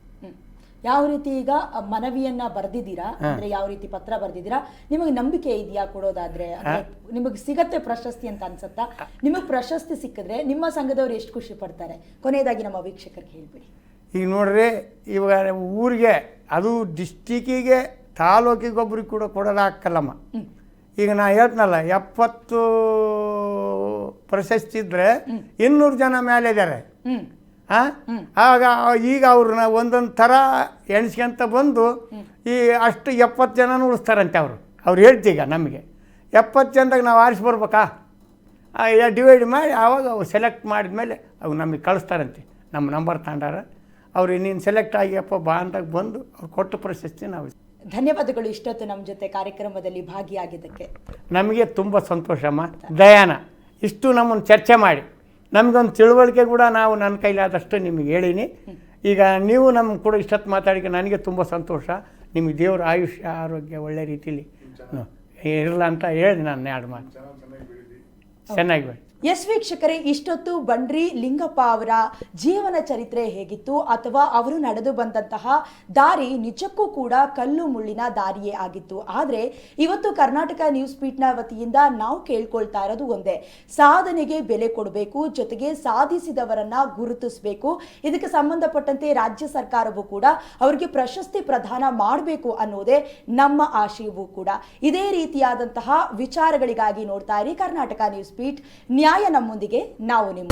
ಯಾವ ರೀತಿ ಈಗ ಮನವಿಯನ್ನ ಬರೆದಿದ್ದೀರಾ, ಅಂದ್ರೆ ಯಾವ ರೀತಿ ಪತ್ರ ಬರೆದಿದ್ದೀರಾ, ನಿಮಗೆ ನಂಬಿಕೆ ಇದೆಯಾ ಕೊಡೋದಾದ್ರೆ? ನಿಮಗೆ ಸಿಗತ್ತೆ ಪ್ರಶಸ್ತಿ ಅಂತ ಅನ್ಸತ್ತಾ? ನಿಮಗೆ ಪ್ರಶಸ್ತಿ ಸಿಕ್ಕಿದ್ರೆ ನಿಮ್ಮ ಸಂಘದವ್ರು ಎಷ್ಟು ಖುಷಿ ಪಡ್ತಾರೆ? ಕೊನೆಯದಾಗಿ ನಮ್ಮ ವೀಕ್ಷಕರಿಗೆ ಹೇಳ್ಬಿಡಿ. ಈಗ ನೋಡ್ರಿ, ಇವಾಗ ಊರಿಗೆ ಅದು ಡಿಸ್ಟಿಕ್ಕಿಗೆ ತಾಲೂಕಿಗೊಬ್ರಿಗೆ ಕೂಡ ಕೊಡೋದಾಗಲ್ಲಮ್ಮ. ಈಗ ನಾ ಹೇಳ್ತನಲ್ಲ, 70 ಪ್ರಶಸ್ತಿ ಇದ್ರೆ 200 ಜನ ಮೇಲೆ ಇದ್ದಾರೆ. ಆಗ ಈಗ ಅವ್ರನ್ನ ಒಂದೊಂದು ಥರ ಎಣಿಸ್ಕೊಂತ ಬಂದು ಈ ಅಷ್ಟು 70 ಜನನೂ ಉಳಿಸ್ತಾರಂತೆ ಅವ್ರು ಹೇಳ್ತೀಗ ನಮಗೆ 70 ಜನದಾಗ ನಾವು ಆರಿಸಿ ಬರ್ಬೇಕಾ, ಡಿವೈಡ್ ಮಾಡಿ ಆವಾಗ ಅವು ಸೆಲೆಕ್ಟ್ ಮಾಡಿದ್ಮೇಲೆ ಅವು ನಮಗೆ ಕಳಿಸ್ತಾರಂತೆ. ನಮ್ಮ ನಂಬರ್ ತಗೊಂಡಾರ ಅವ್ರು ನೀನು ಸೆಲೆಕ್ಟ್ ಆಗಿಯಪ್ಪ ಬಾ ಅಂದಾಗ ಬಂದು ಅವ್ರು ಕೊಟ್ಟ ಪ್ರಶಸ್ತಿ ನಾವು. ಧನ್ಯವಾದಗಳು ಇಷ್ಟೊತ್ತು ನಮ್ಮ ಜೊತೆ ಕಾರ್ಯಕ್ರಮದಲ್ಲಿ ಭಾಗಿಯಾಗಿದ್ದಕ್ಕೆ. ನಮಗೆ ತುಂಬ ಸಂತೋಷಮ್ಮ. ದಯಾನ ಇಷ್ಟು ನಮ್ಮನ್ನು ಚರ್ಚೆ ಮಾಡಿ ನಮಗೊಂದು ತಿಳುವಳಿಕೆ ಕೂಡ ನಾವು ನನ್ನ ಕೈಲಾದಷ್ಟು ನಿಮಗೆ ಹೇಳೀನಿ. ಈಗ ನೀವು ನಮ್ಮ ಕೂಡ ಇಷ್ಟೊತ್ತು ಮಾತಾಡಿಕೆ ನನಗೆ ತುಂಬ ಸಂತೋಷ. ನಿಮಗೆ ದೇವರ ಆಯುಷ್ಯ ಆರೋಗ್ಯ ಒಳ್ಳೆ ರೀತಿಲಿ ಇರಲ್ಲ ಅಂತ ಹೇಳಿ ನಾನು 2 ಮಾತು ಚೆನ್ನಾಗಿ ಬೇಡಿ. ಎಸ್ ವೀಕ್ಷಕರೇ, ಇಷ್ಟೊತ್ತು ಬಂಡ್ರಿ ಲಿಂಗಪ್ಪ ಅವರ ಜೀವನ ಚರಿತ್ರೆ ಹೇಗಿತ್ತು ಅಥವಾ ಅವರು ನಡೆದು ಬಂದಂತಹ ದಾರಿ ನಿಜಕ್ಕೂ ಕೂಡ ಕಲ್ಲು ಮುಳ್ಳಿನ ದಾರಿಯೇ ಆಗಿತ್ತು. ಆದರೆ ಇವತ್ತು ಕರ್ನಾಟಕ ನ್ಯೂಸ್ ಬೀಟ್ನ ವತಿಯಿಂದ ನಾವು ಕೇಳ್ಕೊಳ್ತಾ ಇರೋದು ಒಂದೇ, ಸಾಧನೆಗೆ ಬೆಲೆ ಕೊಡಬೇಕು, ಜೊತೆಗೆ ಸಾಧಿಸಿದವರನ್ನ ಗುರುತಿಸಬೇಕು. ಇದಕ್ಕೆ ಸಂಬಂಧಪಟ್ಟಂತೆ ರಾಜ್ಯ ಸರ್ಕಾರವೂ ಕೂಡ ಅವರಿಗೆ ಪ್ರಶಸ್ತಿ ಪ್ರದಾನ ಮಾಡಬೇಕು ಅನ್ನೋದೇ ನಮ್ಮ ಆಶಯವೂ ಕೂಡ. ಇದೇ ರೀತಿಯಾದಂತಹ ವಿಚಾರಗಳಿಗಾಗಿ ನೋಡ್ತಾ ಇರಿ ಕರ್ನಾಟಕ ನ್ಯೂಸ್ ಬೀಟ್. ನ್ಯಾಯ ನಮ್ಮೊಂದಿಗೆ, ನಾವು ನಿಮ್ಮ